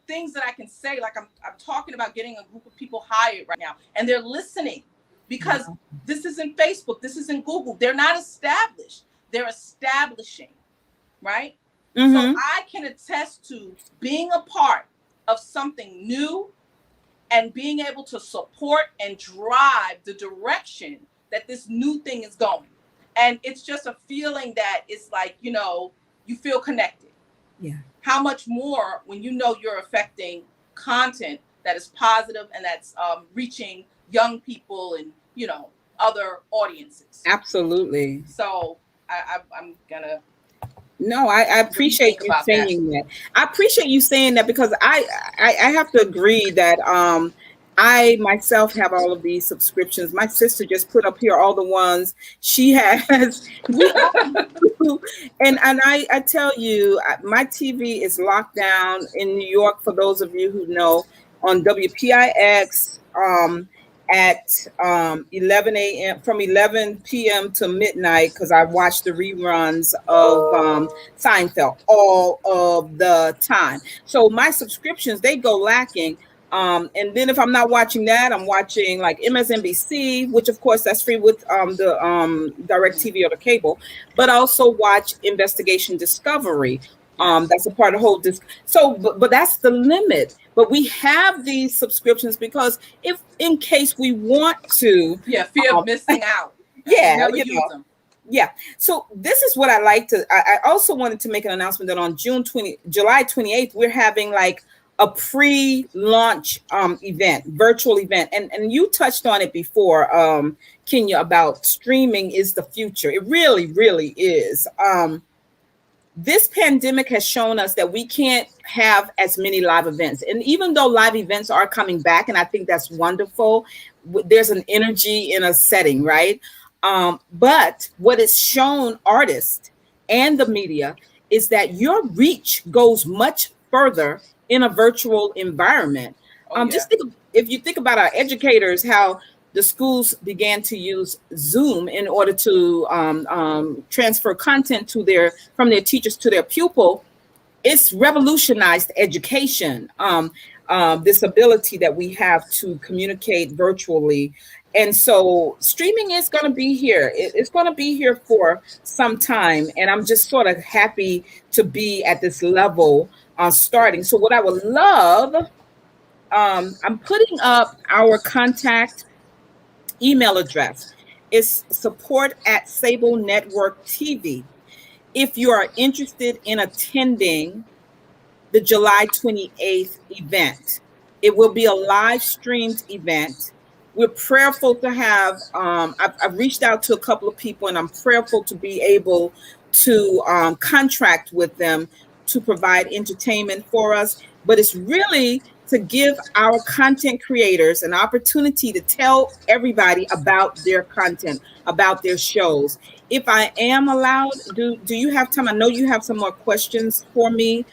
things that I can say. Like I'm talking about getting a group of people hired right now, and they're listening because Wow. this isn't Facebook, this isn't Google. They're not established. They're establishing, right? So Mm-hmm. I can attest to being a part of something new and being able to support and drive the direction that this new thing is going. And it's just a feeling that it's like, you feel connected. Yeah. How much more when you know you're affecting content that is positive and that's reaching young people and, other audiences. Absolutely. So I'm going to, No, I what do you appreciate think you about that? saying that. I appreciate you saying that because I have to agree that I myself have all of these subscriptions. My sister just put up here all the ones she has. We all do. And I tell you, my TV is locked down in New York. For those of you who know, on WPIX. At 11 a.m. from 11 p.m. to midnight because I watch the reruns of Seinfeld all of the time. So my subscriptions they go lacking. And then if I'm not watching that, I'm watching like MSNBC, which of course that's free with the direct TV or the cable, but also watch Investigation Discovery. Yes. That's a part of the whole so but that's the limit. But we have these subscriptions because if in case we want to, Yeah, fear of um, missing out, and we yeah, never use them. yeah. So this is what I like to. I also wanted to make an announcement that on July 28th, we're having like a pre-launch event, virtual event, and you touched on it before, Kenya, about streaming is the future. It really, really is. This pandemic has shown us that we can't have as many live events. And even though live events are coming back, and I think that's wonderful, there's an energy in a setting, right? But what it's shown artists and the media is that your reach goes much further in a virtual environment. Oh yeah. Just think, if you think about our educators, how the schools began to use Zoom in order to transfer content to from their teachers to their pupil. It's revolutionized education. This ability that we have to communicate virtually, and so streaming is going to be here. It's going to be here for some time, and I'm just sort of happy to be at this level starting. So, what I would love, I'm putting up our contact email address is support@Sable Network TV. If you are interested in attending the July 28th event, it will be a live streamed event. We're prayerful to have, I've reached out to a couple of people and I'm prayerful to be able to contract with them to provide entertainment for us. But it's really to give our content creators an opportunity to tell everybody about their content, about their shows. If I am allowed, do you have time? I know you have some more questions for me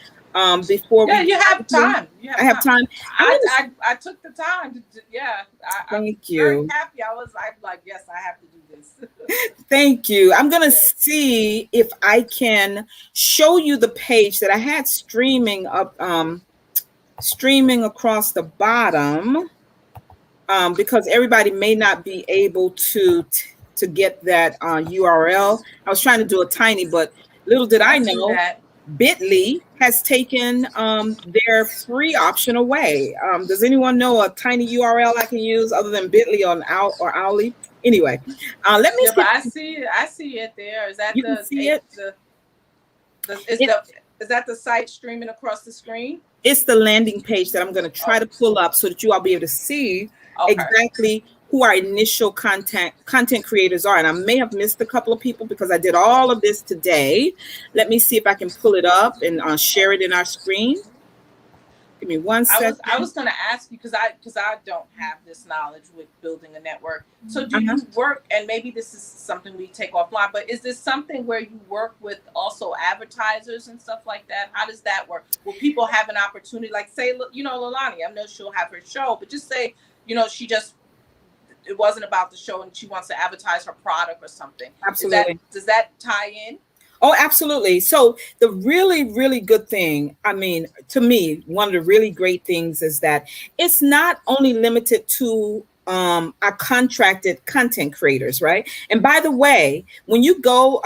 before Yeah, we you get out have of here. time. You I have have time. time. I'm I going to I took the time to yeah. I'm thank very you. happy. I'm like, yes, I have to do this. Thank you. I'm going to Yes. see if I can show you the page that I had streaming up, streaming across the bottom, because everybody may not be able to get that URL. I was trying to do a tiny, but little did I I see know, that. Bitly has taken their free option away. Does anyone know a tiny URL I can use other than Bitly on or Owly? Anyway, let me Yeah, but see. I see it there. Is that You can see it. It is that the site streaming across the screen? it's the landing page that I'm going to try Oh, to pull up so that you all be able to see okay. exactly who our initial content creators are. And I may have missed a couple of people because I did all of this today. Let me see if I can pull it up and share it in our screen. Give me one I second. was going to ask you because I don't have this knowledge with building a network. So do Uh-huh. you work, and maybe this is something we take offline, but is this something where you work with also advertisers and stuff like that? How does that work? Will people have an opportunity, like say, Lilani, I know she'll have her show, but just say, she just, it wasn't about the show and she wants to advertise her product or something. Absolutely. Does that tie in? Oh, absolutely. So the really, really good thing, I mean, to me, one of the really great things is that it's not only limited to our contracted content creators, right? And by the way, when you go,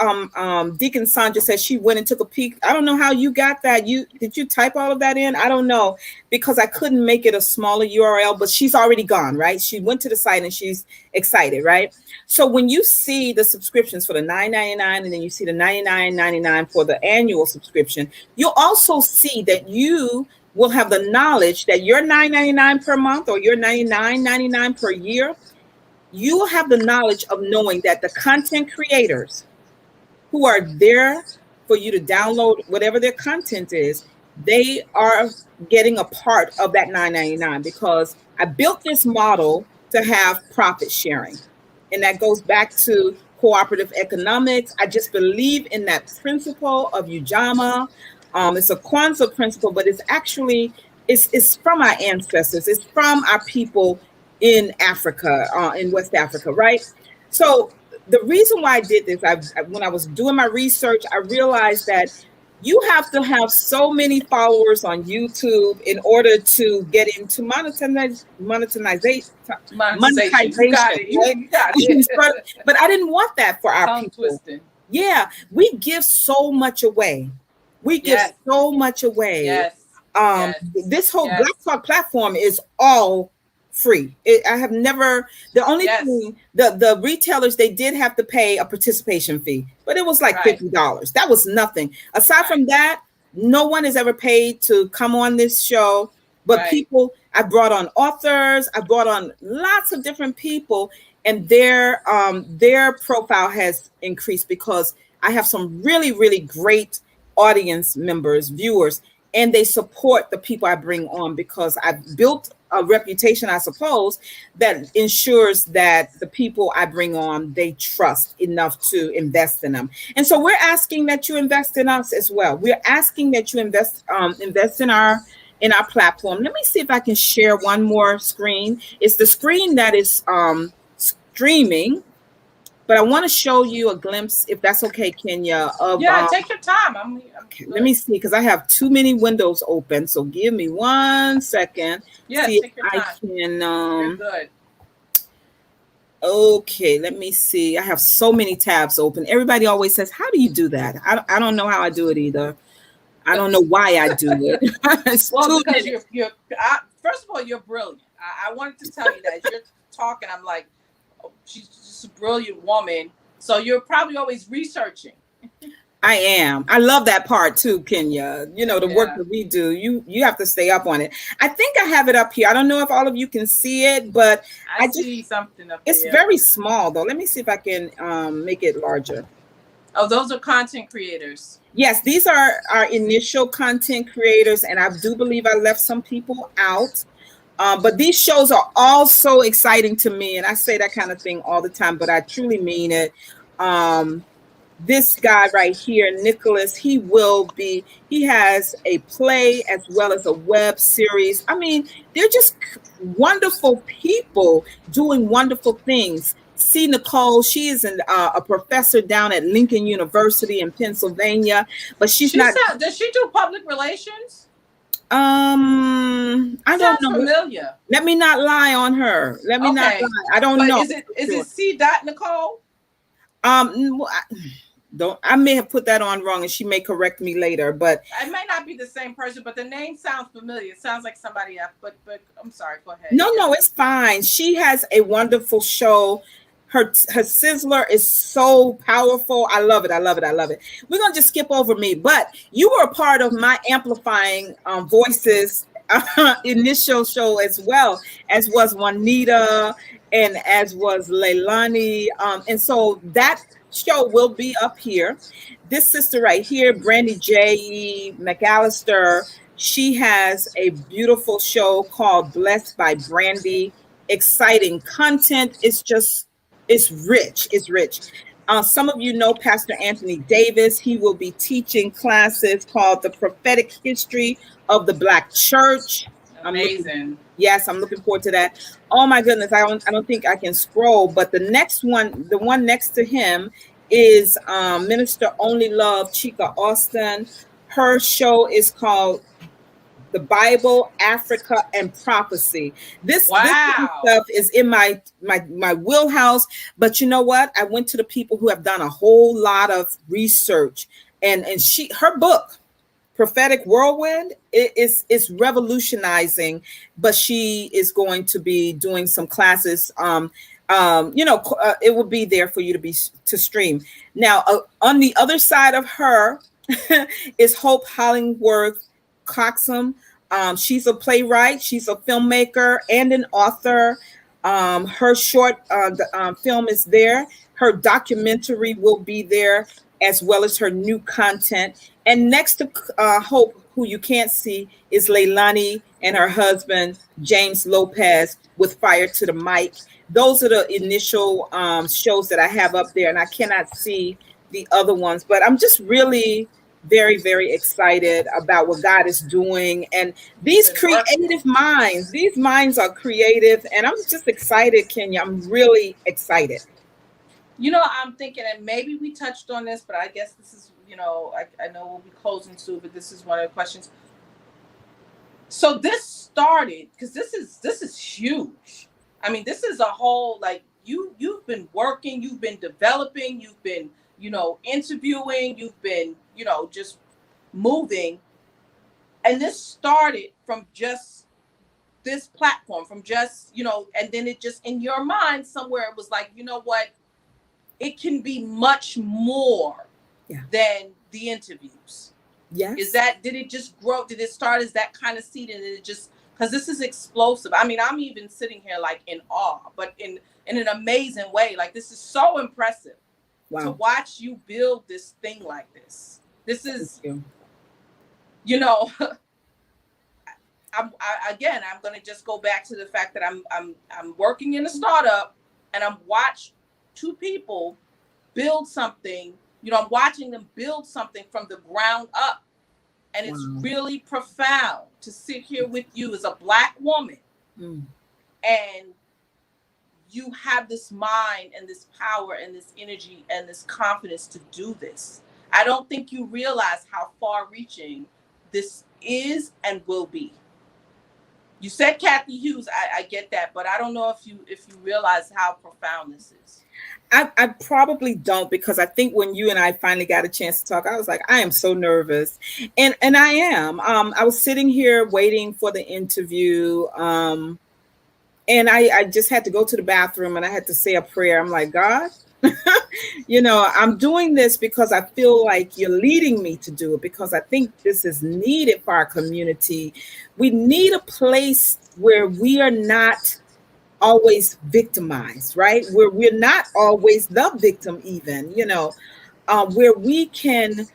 Deacon Sandra says she went and took a peek. I don't know how you got that. Did you type all of that in? I don't know because I couldn't make it a smaller URL, but she's already gone, right? She went to the site and she's excited, right? So when you see the subscriptions for the $9.99 and then you see the $99.99 for the annual subscription, you'll also see that you will have the knowledge that your $9.99 per month or your $99.99 per year, you will have the knowledge of knowing that the content creators who are there for you to download whatever their content is, they are getting a part of that $9.99 because I built this model to have profit sharing. And that goes back to cooperative economics. I just believe in that principle of Ujamaa. It's a Kwanzaa principle, but it's actually it's from our ancestors. It's from our people in Africa, in West Africa, right? So the reason why I did this, when I was doing my research, I realized that you have to have so many followers on YouTube in order to get into monetization, Monetization. You got it. right? You got it. But I didn't want that for our Tongue people. twisting. Yeah, we give so much away. We give Yes. so much away. Yes. Um, Yes. this whole Yes. Black Talk platform is all free. I have never, the only Yes. thing, the retailers, they did have to pay a participation fee, but it was like Right. $50. That was nothing. Aside from Right. that, no one has ever paid to come on this show. But Right. people, I brought on authors, I brought on lots of different people, and their profile has increased because I have some really, really great audience members, viewers, and they support the people I bring on because I've built a reputation, I suppose, that ensures that the people I bring on, they trust enough to invest in them. And so we're asking that you invest in us as well. We're asking that you invest in our platform. Let me see if I can share one more screen. It's the screen that is streaming, but I want to show you a glimpse, if that's okay, Kenya, of Take your time. okay, let me see, because I have too many windows open. So give me 1 second. See take if your I time. can You're good. okay, let me see. I have so many tabs open. Everybody always says, how do you do that? I don't know how I do it either. I don't know why I do it. It's Well, too because many. first of all, you're brilliant. I wanted to tell you that. As you're talking, I'm like, oh, she's just a brilliant woman. So you're probably always researching. I am. I love that part too, Kenya. You know, the work Yeah. that we do, you have to stay up on it. I think I have it up here. I don't know if all of you can see it, but I just see something up it's there. very small though. Let me see if I can make it larger. Oh, those are content creators. Yes, these are our initial content creators, and I do believe I left some people out. But these shows are all so exciting to me, and I say that kind of thing all the time, but I truly mean it. This guy right here, Nicholas, he has a play as well as a web series. I mean, they're just wonderful people doing wonderful things. See Nicole, she is a professor down at Lincoln University in Pennsylvania, but she's not. Does she do public relations? I don't Sounds know. familiar. Let me not lie on her. Let me not lie. I don't know. Is it C. Dot Nicole? Don't, I may have put that on wrong, and she may correct me later. But it may not be the same person, but the name sounds familiar. It sounds like somebody else. But I'm sorry. Go ahead. No, it's fine. She has a wonderful show. Her sizzler is so powerful. I love it. I love it. I love it. We're gonna just skip over me, but you were a part of my amplifying voices initial show as well, as was Juanita and as was Leilani. And so that show will be up here. This sister right here, Brandy J. McAllister, She has a beautiful show called Blessed by Brandy. Exciting content. It's rich. It's rich. Some of you know Pastor Anthony Davis. He will be teaching classes called The Prophetic History of the Black Church. I'm looking, Amazing. yes, I'm looking forward to that. Oh my goodness, I don't think I can scroll, but the next one, the one next to him is Minister Only Love Chica Austin. Her show is called The Bible, Africa, and Prophecy. This kind of Wow. stuff is in my wheelhouse. But you know what? I went to the people who have done a whole lot of research, and her book Prophetic Whirlwind is revolutionizing, but she is going to be doing some classes. It will be there for you to stream. Now, on the other side of her is Hope Hollingworth Coxham. She's a playwright, she's a filmmaker, and an author. Her short film is there. Her documentary will be there, as well as her new content. And next to Hope, who you can't see, is Leilani and her husband, James Lopez, with Fire to the Mic. Those are the initial shows that I have up there, and I cannot see the other ones. But I'm just really very, very excited about what God is doing. And You've these been working. creative minds, these minds are creative. And I'm just excited, Kenya. I'm really excited. I'm thinking, and maybe we touched on this, but I guess this is, I know we'll be closing soon, but this is one of the questions. So this started because this is huge. I mean, this is a whole, like, you've been working, you've been developing, you've been, interviewing, you've been, just moving. And this started from just this platform, from just, and then it just in your mind somewhere it was like, you know what? It can be much more than the interviews. Yes. Did it just grow? Did it start as that kind of seed, and it just, because this is explosive. I mean, I'm even sitting here like in awe, but in an amazing way. Like, this is so impressive to watch you build this thing like this. This is, I'm going to just go back to the fact that I'm working in a startup, and I'm watch two people build something. I'm watching them build something from the ground up. And it's really profound to sit here with you as a Black woman. And you have this mind and this power and this energy and this confidence to do this. I don't think you realize how far reaching this is and will be. You said Kathy Hughes, I get that, but I don't know if you realize how profound this is. I probably don't, because I think when you and I finally got a chance to talk, I was like, I am so nervous. And I am. I was sitting here waiting for the interview. And I just had to go to the bathroom and I had to say a prayer. I'm like, God, I'm doing this because I feel like you're leading me to do it, because I think this is needed for our community. We need a place where we are not always victimized, right? Where we're not always the victim, even, where we can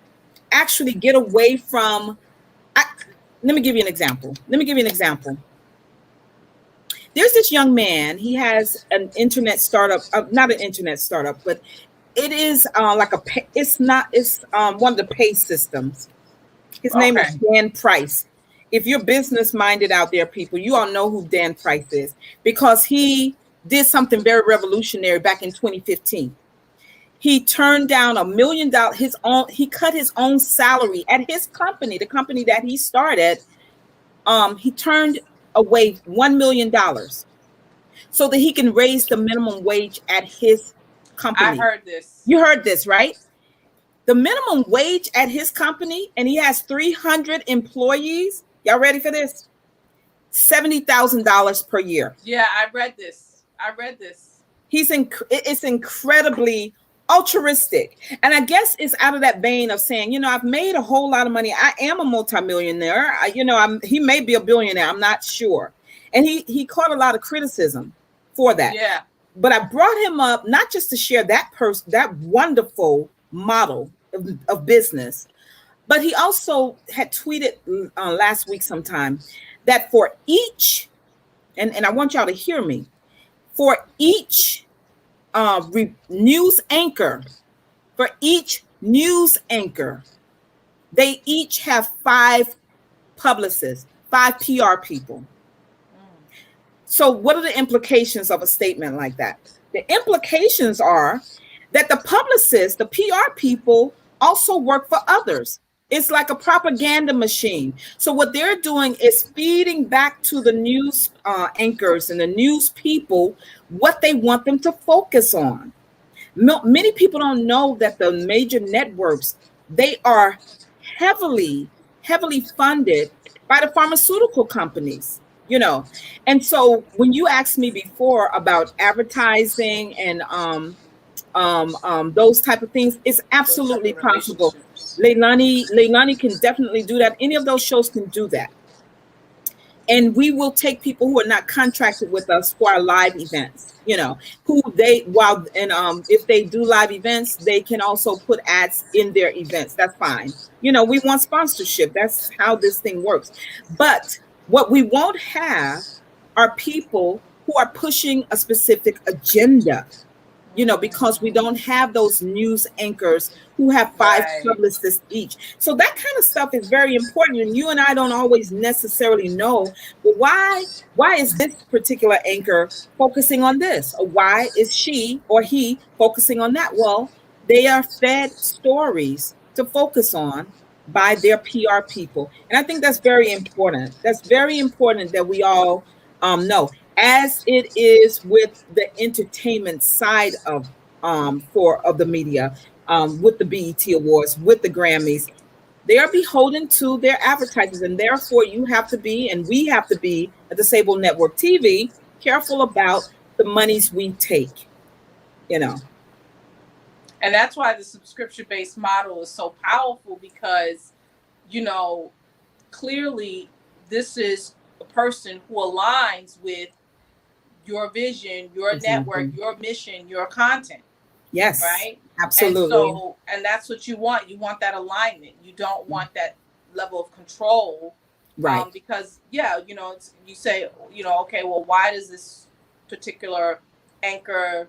actually get away from. Let me give you an example. There's this young man. He has an internet startup, not an internet startup, but it is it's one of the pay systems. His name is Dan Price. If you're business minded out there, people, you all know who Dan Price is, because he did something very revolutionary back in 2015. He turned down $1 million. He cut his own salary at his company, the company that he started. He turned away $1 million so that he can raise the minimum wage at his company. I heard this. You heard this, right? The minimum wage at his company, and he has 300 employees. Y'all ready for this? $70,000 per year. Yeah, I read this. It's incredibly altruistic. And I guess it's out of that vein of saying, I've made a whole lot of money. I am a multimillionaire. He may be a billionaire. I'm not sure. And he caught a lot of criticism for that. Yeah. But I brought him up not just to share that wonderful model of business, But he also had tweeted last week sometime that for each, and I want y'all to hear me, for each news anchor, for each news anchor, they each have five publicists, five PR people. Mm. So, what are the implications of a statement like that? The implications are that the publicists, the PR people, also work for others. It's like a propaganda machine. So, what they're doing is feeding back to the news anchors and the news people what they want them to focus on. Many people don't know that the major networks, they are heavily heavily funded by the pharmaceutical companies, you know. And so when you asked me before about advertising and those type of things, it's Those type absolutely of possible. relationships. Leilani can definitely do that. Any of those shows can do that, and we will take people who are not contracted with us for our live events, you know, who they while and if they do live events, they can also put ads in their events. That's fine. You know, we want sponsorship. That's how this thing works. But what we won't have are people who are pushing a specific agenda, you know, because we don't have those news anchors who have five Right. publicists each. So that kind of stuff is very important. And you and I don't always necessarily know, well, why is this particular anchor focusing on this? Or why is she or he focusing on that? Well, they are fed stories to focus on by their PR people. And I think that's very important. That's very important that we all know, as it is with the entertainment side of the media, with the BET Awards, with the Grammys. They are beholden to their advertisers, and therefore you have to be, and we have to be at Disabled Network TV, careful about the monies we take, you know. And that's why the subscription based model is so powerful because, you know, clearly this is a person who aligns with your vision, your network, Exactly. your mission, your content, Yes, right? And absolutely. so, and that's what you want. You want that alignment. You don't want that level of control, Right. because, yeah, you know, you say, you know, okay, well, why does this particular anchor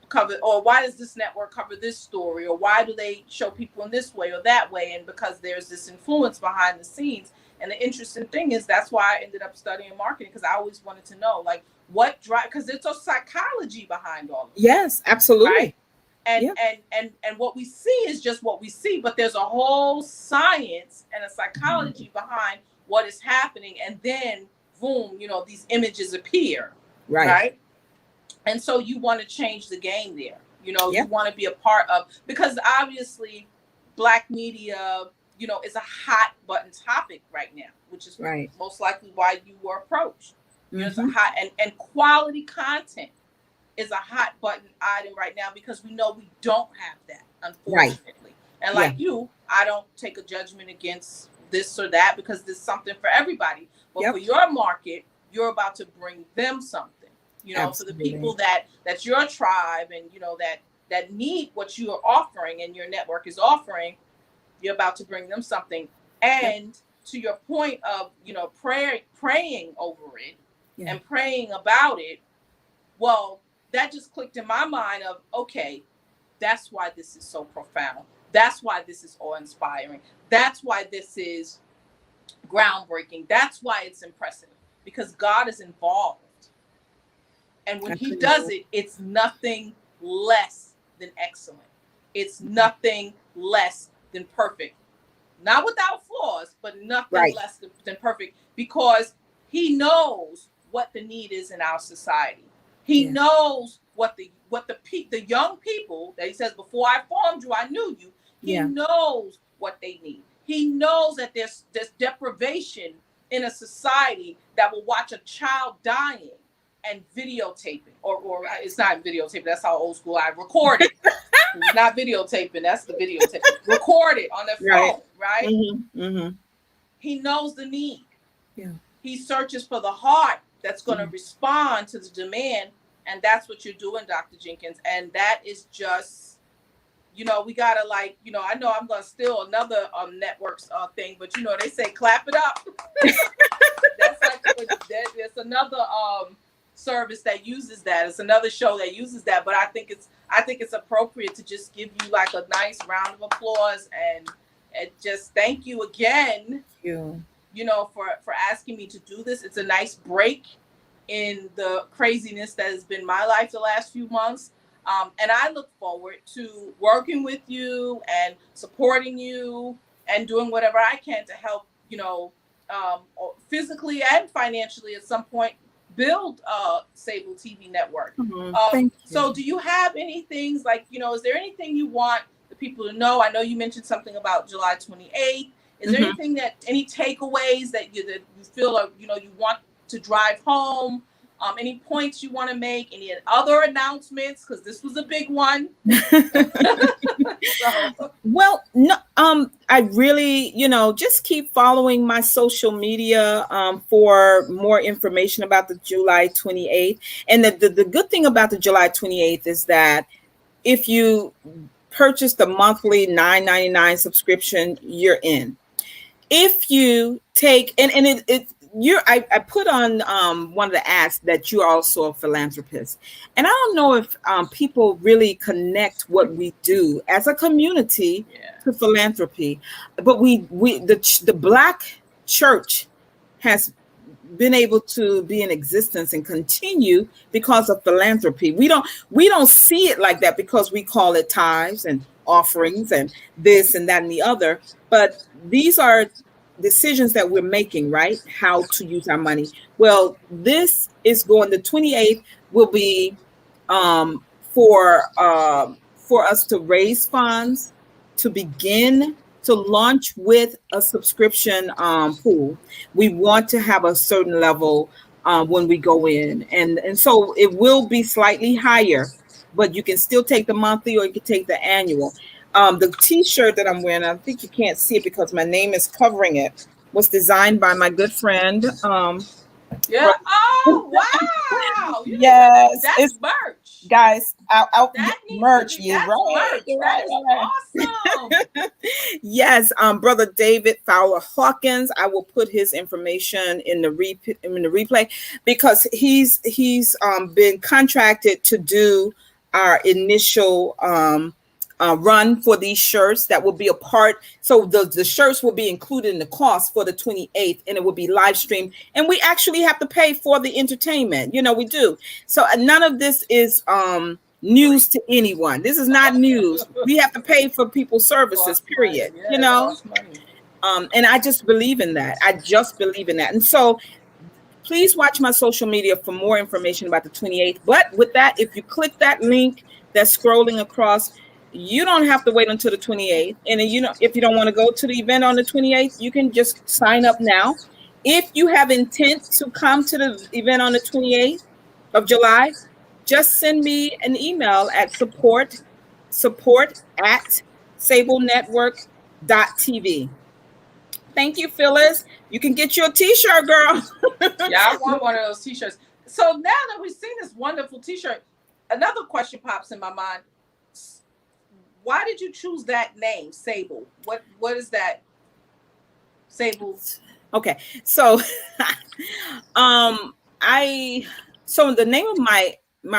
cover, or why does this network cover this story, or why do they show people in this way or that way? And because there's this influence behind the scenes. And the interesting thing is that's why I ended up studying marketing, because I always wanted to know, like, what drive, because it's a psychology behind all of this, Yes, absolutely. right? and Yeah. and and what we see is just what we see, but there's a whole science and a psychology behind what is happening. And then boom, you know, these images appear, Right. right? And so you want to change the game there. You know, Yeah. you want to be a part of, because obviously black media, you know, is a hot button topic right now, which is Right. most likely why you were approached. You know, it's a Hmm. hot, and quality content is a hot button item right now, because we know we don't have that, Right. unfortunately. And Yeah. like you, I don't take a judgment against this or that, because there's something for everybody. But for Yep. your market, you're about to bring them something. You know, for the Absolutely. people that's your tribe, and you know that need what you are offering and your network is offering, you're about to bring them something. Yep. And to your point of, you know, praying over it Yeah. and praying about it, well, that just clicked in my mind of, okay, that's why this is so profound. That's why this is awe inspiring. That's why this is groundbreaking. That's why it's impressive, because God is involved. And when I he couldn't does agree. it, it's nothing less than excellent. It's nothing less than perfect. Not without flaws, but nothing Right. less than perfect, because he knows what the need is in our society. He Yeah. knows the young people that he says, before I formed you, I knew you. He Yeah. knows what they need. He knows that there's deprivation in a society that will watch a child dying and videotaping, or it's not videotaping. That's how old school I record it. It's not videotaping. That's the videotape. Record it on their Right. phone, right? Mm-hmm. Mm-hmm. He knows the need. Yeah. He searches for the heart that's going to Yeah. respond to the demand. And that's what you're doing, Dr. Jenkins. And that is just we gotta, like, I know I'm gonna steal another networks thing, but they say clap it up. That's like there's another service that uses that. It's another show that uses that, but I think it's appropriate to just give you like a nice round of applause and just thank you again. You. For asking me to do this. It's a nice break in the craziness that has been my life the last few months. And I look forward to working with you and supporting you and doing whatever I can to help, physically and financially at some point build Sable TV network. Thank So you. do you have any things like, is there anything you want the people to know? I know you mentioned something about July 28th. Is there Mhm. anything any takeaways that you feel like, you want to drive home? Any points you want to make? Any other announcements? Because this was a big one. So, Well, no, I really, just keep following my social media for more information about the July 28th. And the good thing about the July 28th is that if you purchase the monthly $9.99 subscription, you're in. If you take and it I put on one of the ads that you're also a philanthropist, and I don't know if people really connect what we do as a community yeah. to philanthropy, but the Black church has been able to be in existence and continue because of philanthropy. We don't see it like that because we call it tithes and offerings and this and that and the other, but these are decisions that we're making, right? How to use our money. Well, this is going, the 28th will be for us to raise funds to begin to launch with a subscription pool. We want to have a certain level when we go in, and so it will be slightly higher, but you can still take the monthly or you can take the annual. The T-shirt that I'm wearing, I think you can't see it because my name is covering it, was designed by my good friend. Yeah. Oh, wow. You need to, Yes, that's it's, merch. guys, out That needs to merch. be, You're that's right. merch. You're That right. is You're right. awesome. Yes, brother David Fowler Hawkins. I will put his information in the replay because he's been contracted to do our initial run for these shirts that will be a part. So the shirts will be included in the cost for the 28th, and it will be live streamed. And we actually have to pay for the entertainment. We do. So none of this is news Free. to anyone. This is not news. We have to pay for people's services, Costs money. period. Yeah, it costs money. And I just believe in that. I just believe in that. And so please watch my social media for more information about the 28th. But with that, if you click that link that's scrolling across, you don't have to wait until the 28th. And then, if you don't want to go to the event on the 28th, you can just sign up now. If you have intent to come to the event on the 28th of July, just send me an email at support at sablenetwork.tv. Thank you, Phyllis. You can get your t-shirt, girl. Yeah, I want one of those t-shirts. So now that we've seen this wonderful t-shirt, another question pops in my mind. Why did you choose that name, Sable? What is that? Sable. Okay. So I so the name of my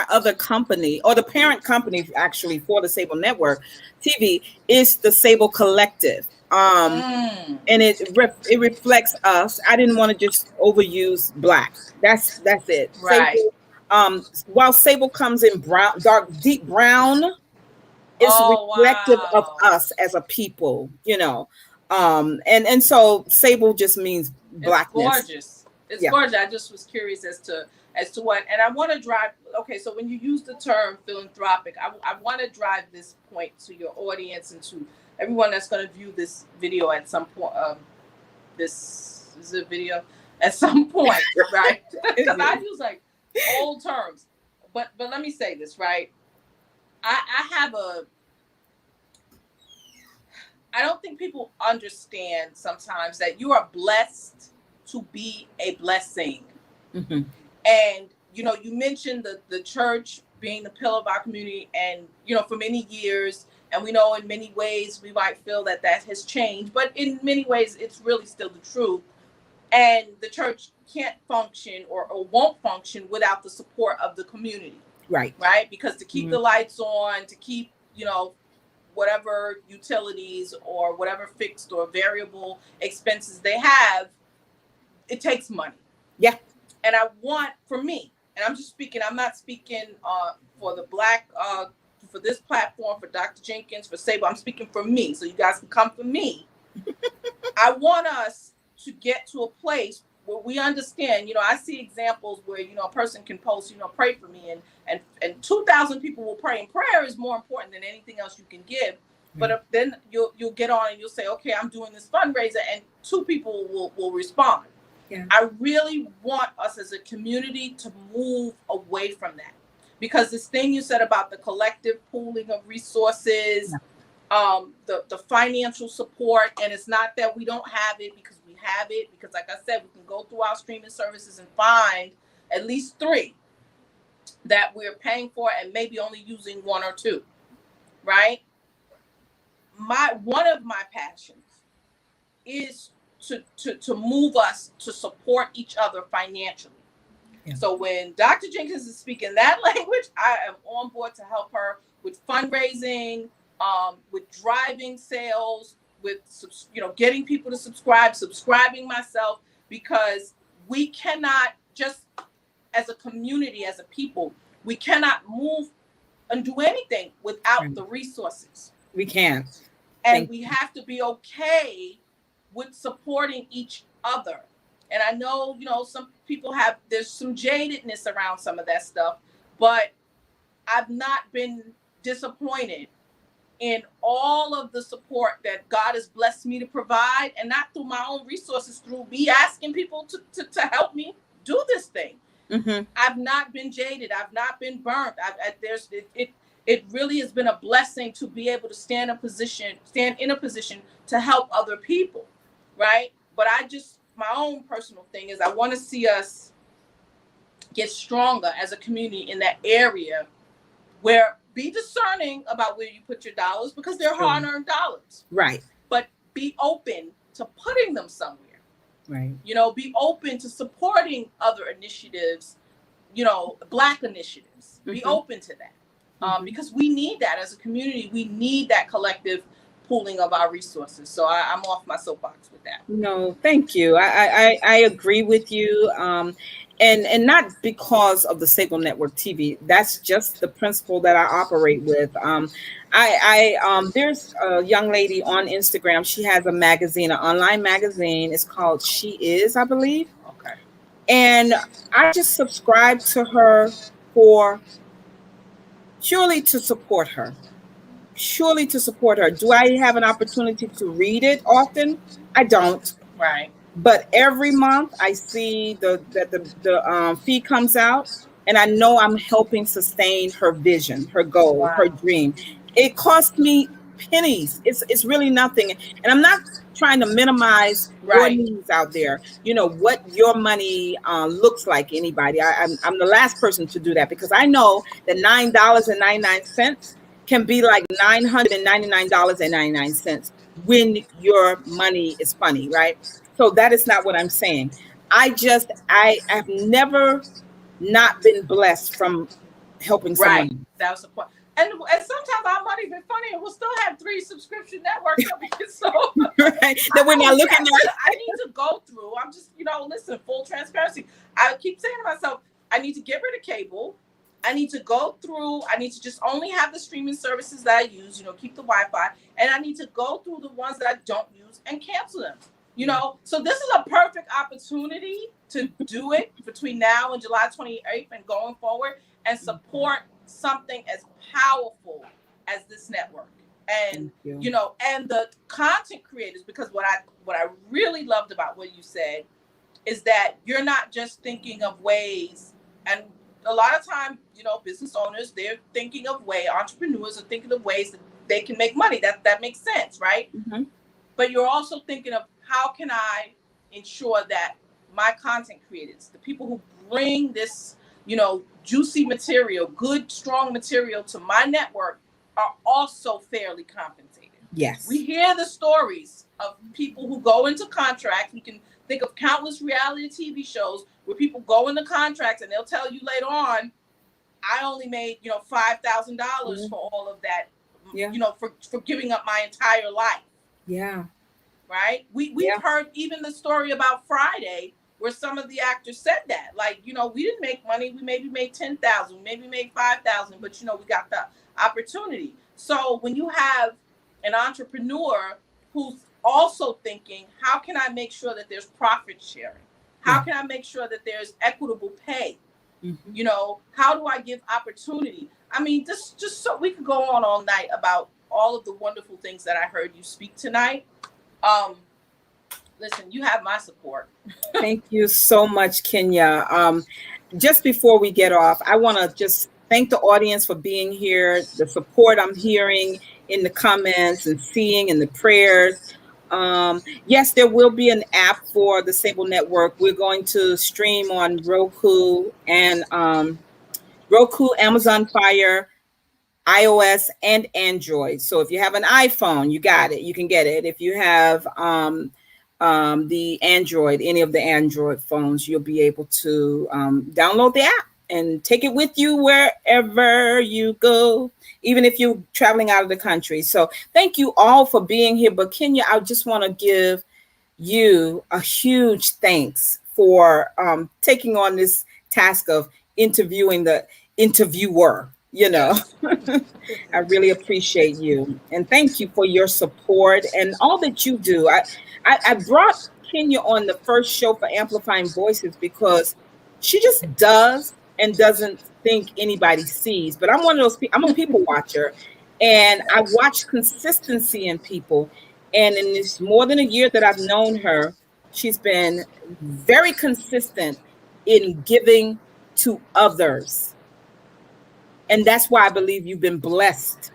other company, or the parent company actually for the Sable Network TV, is the Sable Collective. And it reflects us. I didn't want to just overuse Black. That's it. Right. Sable, while Sable comes in brown, dark, deep brown, it's Oh, reflective of wow. us as a people. And so Sable just means It's blackness. gorgeous. It's Yeah. gorgeous. I just was curious as to what, and I want to drive. Okay, so when you use the term philanthropic, I want to drive this point to your audience and to everyone that's going to view this video at some point. This is a video at some point, right? Because I use like old terms, but let me say this, right? I don't think people understand sometimes that you are blessed to be a blessing. Mm-hmm. And, you mentioned the church being the pillar of our community and, for many years, And we know in many ways we might feel that that has changed, but in many ways it's really still the truth. And the church can't function or won't function without the support of the community. Right. Right? Because to keep the lights on, to keep, whatever utilities or whatever fixed or variable expenses they have, it takes money. Yeah. And I want, for me, and I'm just speaking, I'm not speaking for the Black, for this platform, for Dr. Jenkins, for Sable, I'm speaking for me. So you guys can come for me. I want us to get to a place where we understand, I see examples where, a person can post, pray for me, and 2,000 people will pray. And prayer is more important than anything else you can give. But then you'll get on and you'll say, okay, I'm doing this fundraiser, and 2 people will respond. Yeah. I really want us as a community to move away from that, because this thing you said about the collective pooling of resources, the financial support, and it's not that we don't have it, because we have it, because like I said, we can go through our streaming services and find at least 3 that we're paying for and maybe only using 1 or 2, right? One of my passions is to move us to support each other financially. Yeah. So when Dr. Jenkins is speaking that language, I am on board to help her with fundraising, with driving sales, with getting people to subscribing myself, because we cannot, just as a community, as a people, we cannot move and do anything without the resources. We can't. And we have to be okay with supporting each other. And I know, some people there's some jadedness around some of that stuff, but I've not been disappointed in all of the support that God has blessed me to provide, and not through my own resources, through me asking people to help me do this thing. Mm-hmm. I've not been jaded. I've not been burnt. It really has been a blessing to be able to stand in a position to help other people, right? But my own personal thing is I want to see us get stronger as a community in that area, where be discerning about where you put your dollars, because they're hard-earned dollars. Right. But be open to putting them somewhere. Right. Be open to supporting other initiatives, Black initiatives. Mm-hmm. Be open to that. Because we need that as a community. We need that collective pooling of our resources. So I'm off my soapbox with that. No, thank you. I agree with you. And not because of the Sable Network TV. That's just the principle that I operate with. There's a young lady on Instagram. She has a magazine, an online magazine. It's called She Is, I believe. Okay. And I just subscribe to her for surely to support her. Surely to support her. Do I have an opportunity to read it often? I don't. Right. But every month I see that the fee comes out, and I know I'm helping sustain her vision, her goal, her dream. It costs me pennies. It's really nothing. And I'm not trying to minimize your needs out there. What your money looks like. Anybody, I'm the last person to do that, because I know that $9.99 can be like $999.99 when your money is funny, right? So that is not what I'm saying. I have never not been blessed from helping someone. Right. That was the point. And sometimes our money been funny, and we'll still have 3 subscription networks that we can right. That we're not looking at. I need to go through. I'm just, listen, full transparency. I keep saying to myself, I need to get rid of cable. I need to go through. I need to just only have the streaming services that I use, keep the Wi-Fi. And I need to go through the ones that I don't use and cancel them. So this is a perfect opportunity to do it between now and July 28th and going forward, and support something as powerful as this network. And and the content creators, because what I really loved about what you said is that you're not just thinking of ways, and a lot of time, business owners, they're thinking of entrepreneurs are thinking of ways that they can make money. That makes sense, right? Mm-hmm. But you're also thinking of, how can I ensure that my content creators, the people who bring this, juicy material, good, strong material to my network, are also fairly compensated. Yes. We hear the stories of people who go into contracts. We can think of countless reality TV shows where people go into contracts and they'll tell you later on, I only made, $5,000 Yeah. for all of that, Yeah. for giving up my entire life. Yeah. Right? We've Yeah. heard even the story about Friday where some of the actors said that, like, we didn't make money, we maybe made 10,000, maybe made 5,000, but we got the opportunity. So when you have an entrepreneur who's also thinking, how can I make sure that there's profit sharing? How Yeah. can I make sure that there's equitable pay? Mm-hmm. How do I give opportunity? I mean, just so we could go on all night about all of the wonderful things that I heard you speak tonight. um Listen, you have my support. Thank you so much, Kenya. Just before we get off, I want to just thank the audience for being here, the support I'm hearing in the comments and seeing in the prayers. Yes, there will be an app for the Sable Network. We're going to stream on Roku, Amazon Fire, iOS and Android. So if you have an iPhone, you got it. You can get it. If you have the Android, any of the Android phones, you'll be able to download the app and take it with you wherever you go, even if you're traveling out of the country. So thank you all for being here. But Kenya, I just want to give you a huge thanks for taking on this task of interviewing the interviewer. Yes. I really appreciate you and thank you for your support and all that you do. I brought Kenya on the first show for Amplifying Voices because she just does and doesn't think anybody sees. But I'm one of those people, I'm a people watcher and I watch consistency in people. And in this more than a year that I've known her, she's been very consistent in giving to others. And that's why I believe you've been blessed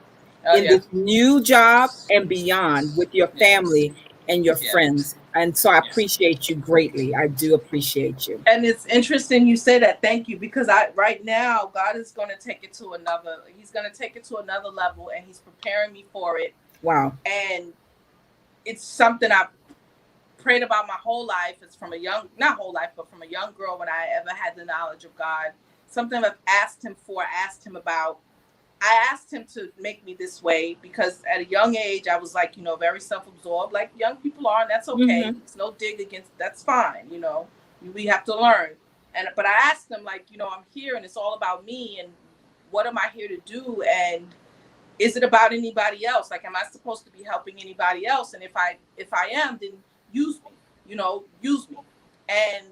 Oh in yeah. this new job and beyond with your Yes. family and your Yes. friends. And so I Yes. appreciate you greatly. I do appreciate you. And it's interesting you say that. Thank you, because I right now God is going to take it to another. He's going to take it to another level, and He's preparing me for it. Wow. And it's something I've prayed about my whole life. It's from a young, not whole life, but from a young girl when I ever had the knowledge of God. Something I've asked Him for, asked Him about. I asked Him to make me this way because at a young age I was like, very self-absorbed, like young people are, and that's okay. Mm-hmm. It's no dig against. That's fine. We have to learn. But I asked Him, like, I'm here and it's all about me, and what am I here to do? And is it about anybody else? Like, am I supposed to be helping anybody else? And if I am, then use me. Use me. And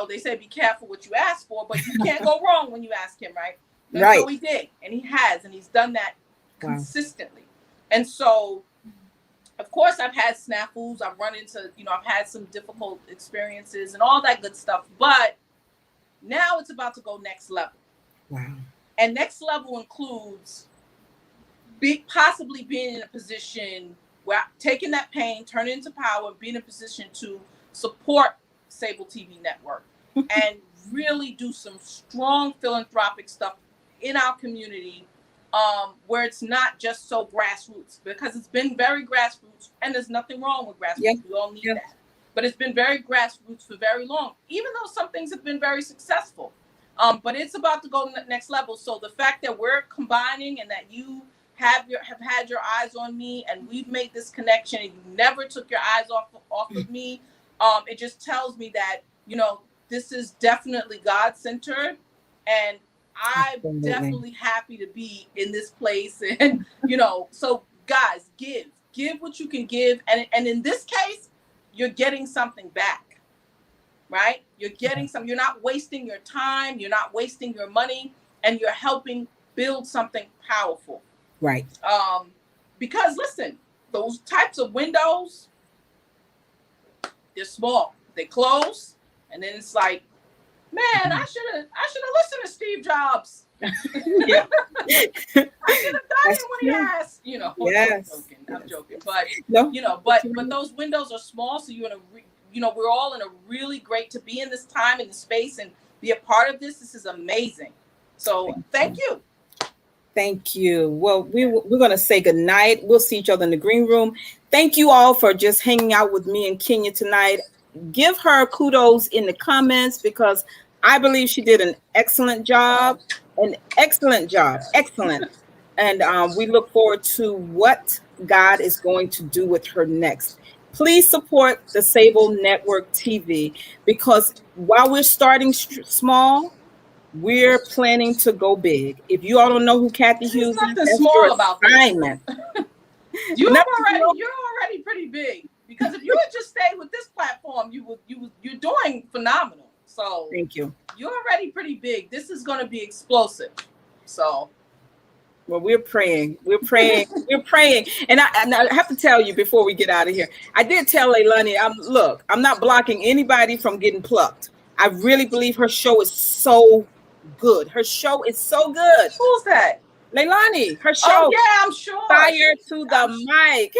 they say be careful what you ask for, but you can't go wrong when you ask Him, right? And Right. so He did, and He has, and He's done that Wow. consistently. And so, of course, I've had snafus. I've run into, I've had some difficult experiences and all that good stuff. But now it's about to go next level. Wow. And next level includes possibly being in a position where taking that pain, turn it into power, being in a position to support Sable TV Network and really do some strong philanthropic stuff in our community, where it's not just so grassroots, because it's been very grassroots, and there's nothing wrong with grassroots. Yeah. We all need Yeah. that. But it's been very grassroots for very long, even though some things have been very successful. But it's about to go next level. So the fact that we're combining and that you have had your eyes on me and we've made this connection and you never took your eyes off of me, it just tells me that, this is definitely God-centered, and I'm Absolutely. definitely happy to be in this place. And, so guys, give what you can give. And in this case, you're getting something back, right? You're getting some, you're not wasting your time, you're not wasting your money, and you're helping build something powerful. Right. Because listen, those types of windows, they're small, they close, and then it's like, man, I should have listened to Steve Jobs. Yeah. I should have done it when he asked. Yes. I'm joking, but No. but those windows are small, so you're in a we're all in a really great to be in this time, in the space, and be a part of this. This is amazing. So thank you. Thank you. Well, we're going to say good night. We'll see each other in the green room. Thank you all for just hanging out with me and Kenya tonight. Give her kudos in the comments because I believe she did an excellent job. An excellent job. Excellent. And we look forward to what God is going to do with her next. Please support the Sable Network TV because while we're starting small, we're planning to go big. If you all don't know who Kathy There's Hughes is, nothing that's your small about this. assignment. You're Nothing small. already pretty big. Because if you had just stayed with this platform, you're doing phenomenal. So Thank you. you're already pretty big. This is going to be explosive. So Well, we're praying. We're praying. We're praying. And I have to tell you before we get out of here, I did tell Leilani, I'm not blocking anybody from getting plucked. I really believe her show is so good. Her show is so good. who's that? Leilani, her show. Oh yeah, I'm sure. Fire to the mic.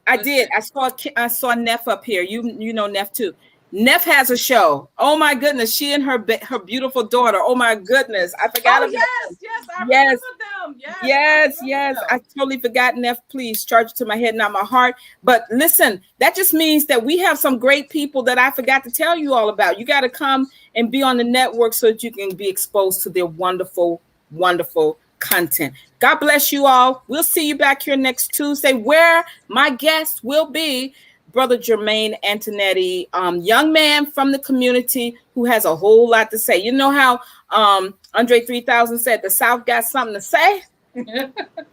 I did. I saw Neff up here. You know Neff too. Neff has a show. Oh my goodness, she and her beautiful daughter. Oh my goodness, I forgot. Oh about yes, I remember them. Yes. I totally forgot. Neff, please charge it to my head, not my heart. But listen, that just means that we have some great people that I forgot to tell you all about. You got to come and be on the network so that you can be exposed to their wonderful, wonderful content. God bless you all. We'll see you back here next Tuesday, where my guest will be Brother Jermaine Antonetti, young man from the community who has a whole lot to say. You know how Andre 3000 said the South got something to say?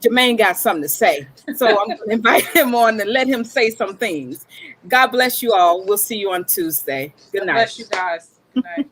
Jermaine got something to say. So I'm going to invite him on and let him say some things. God bless you all. We'll see you on Tuesday. Good night. God bless you guys. Good night.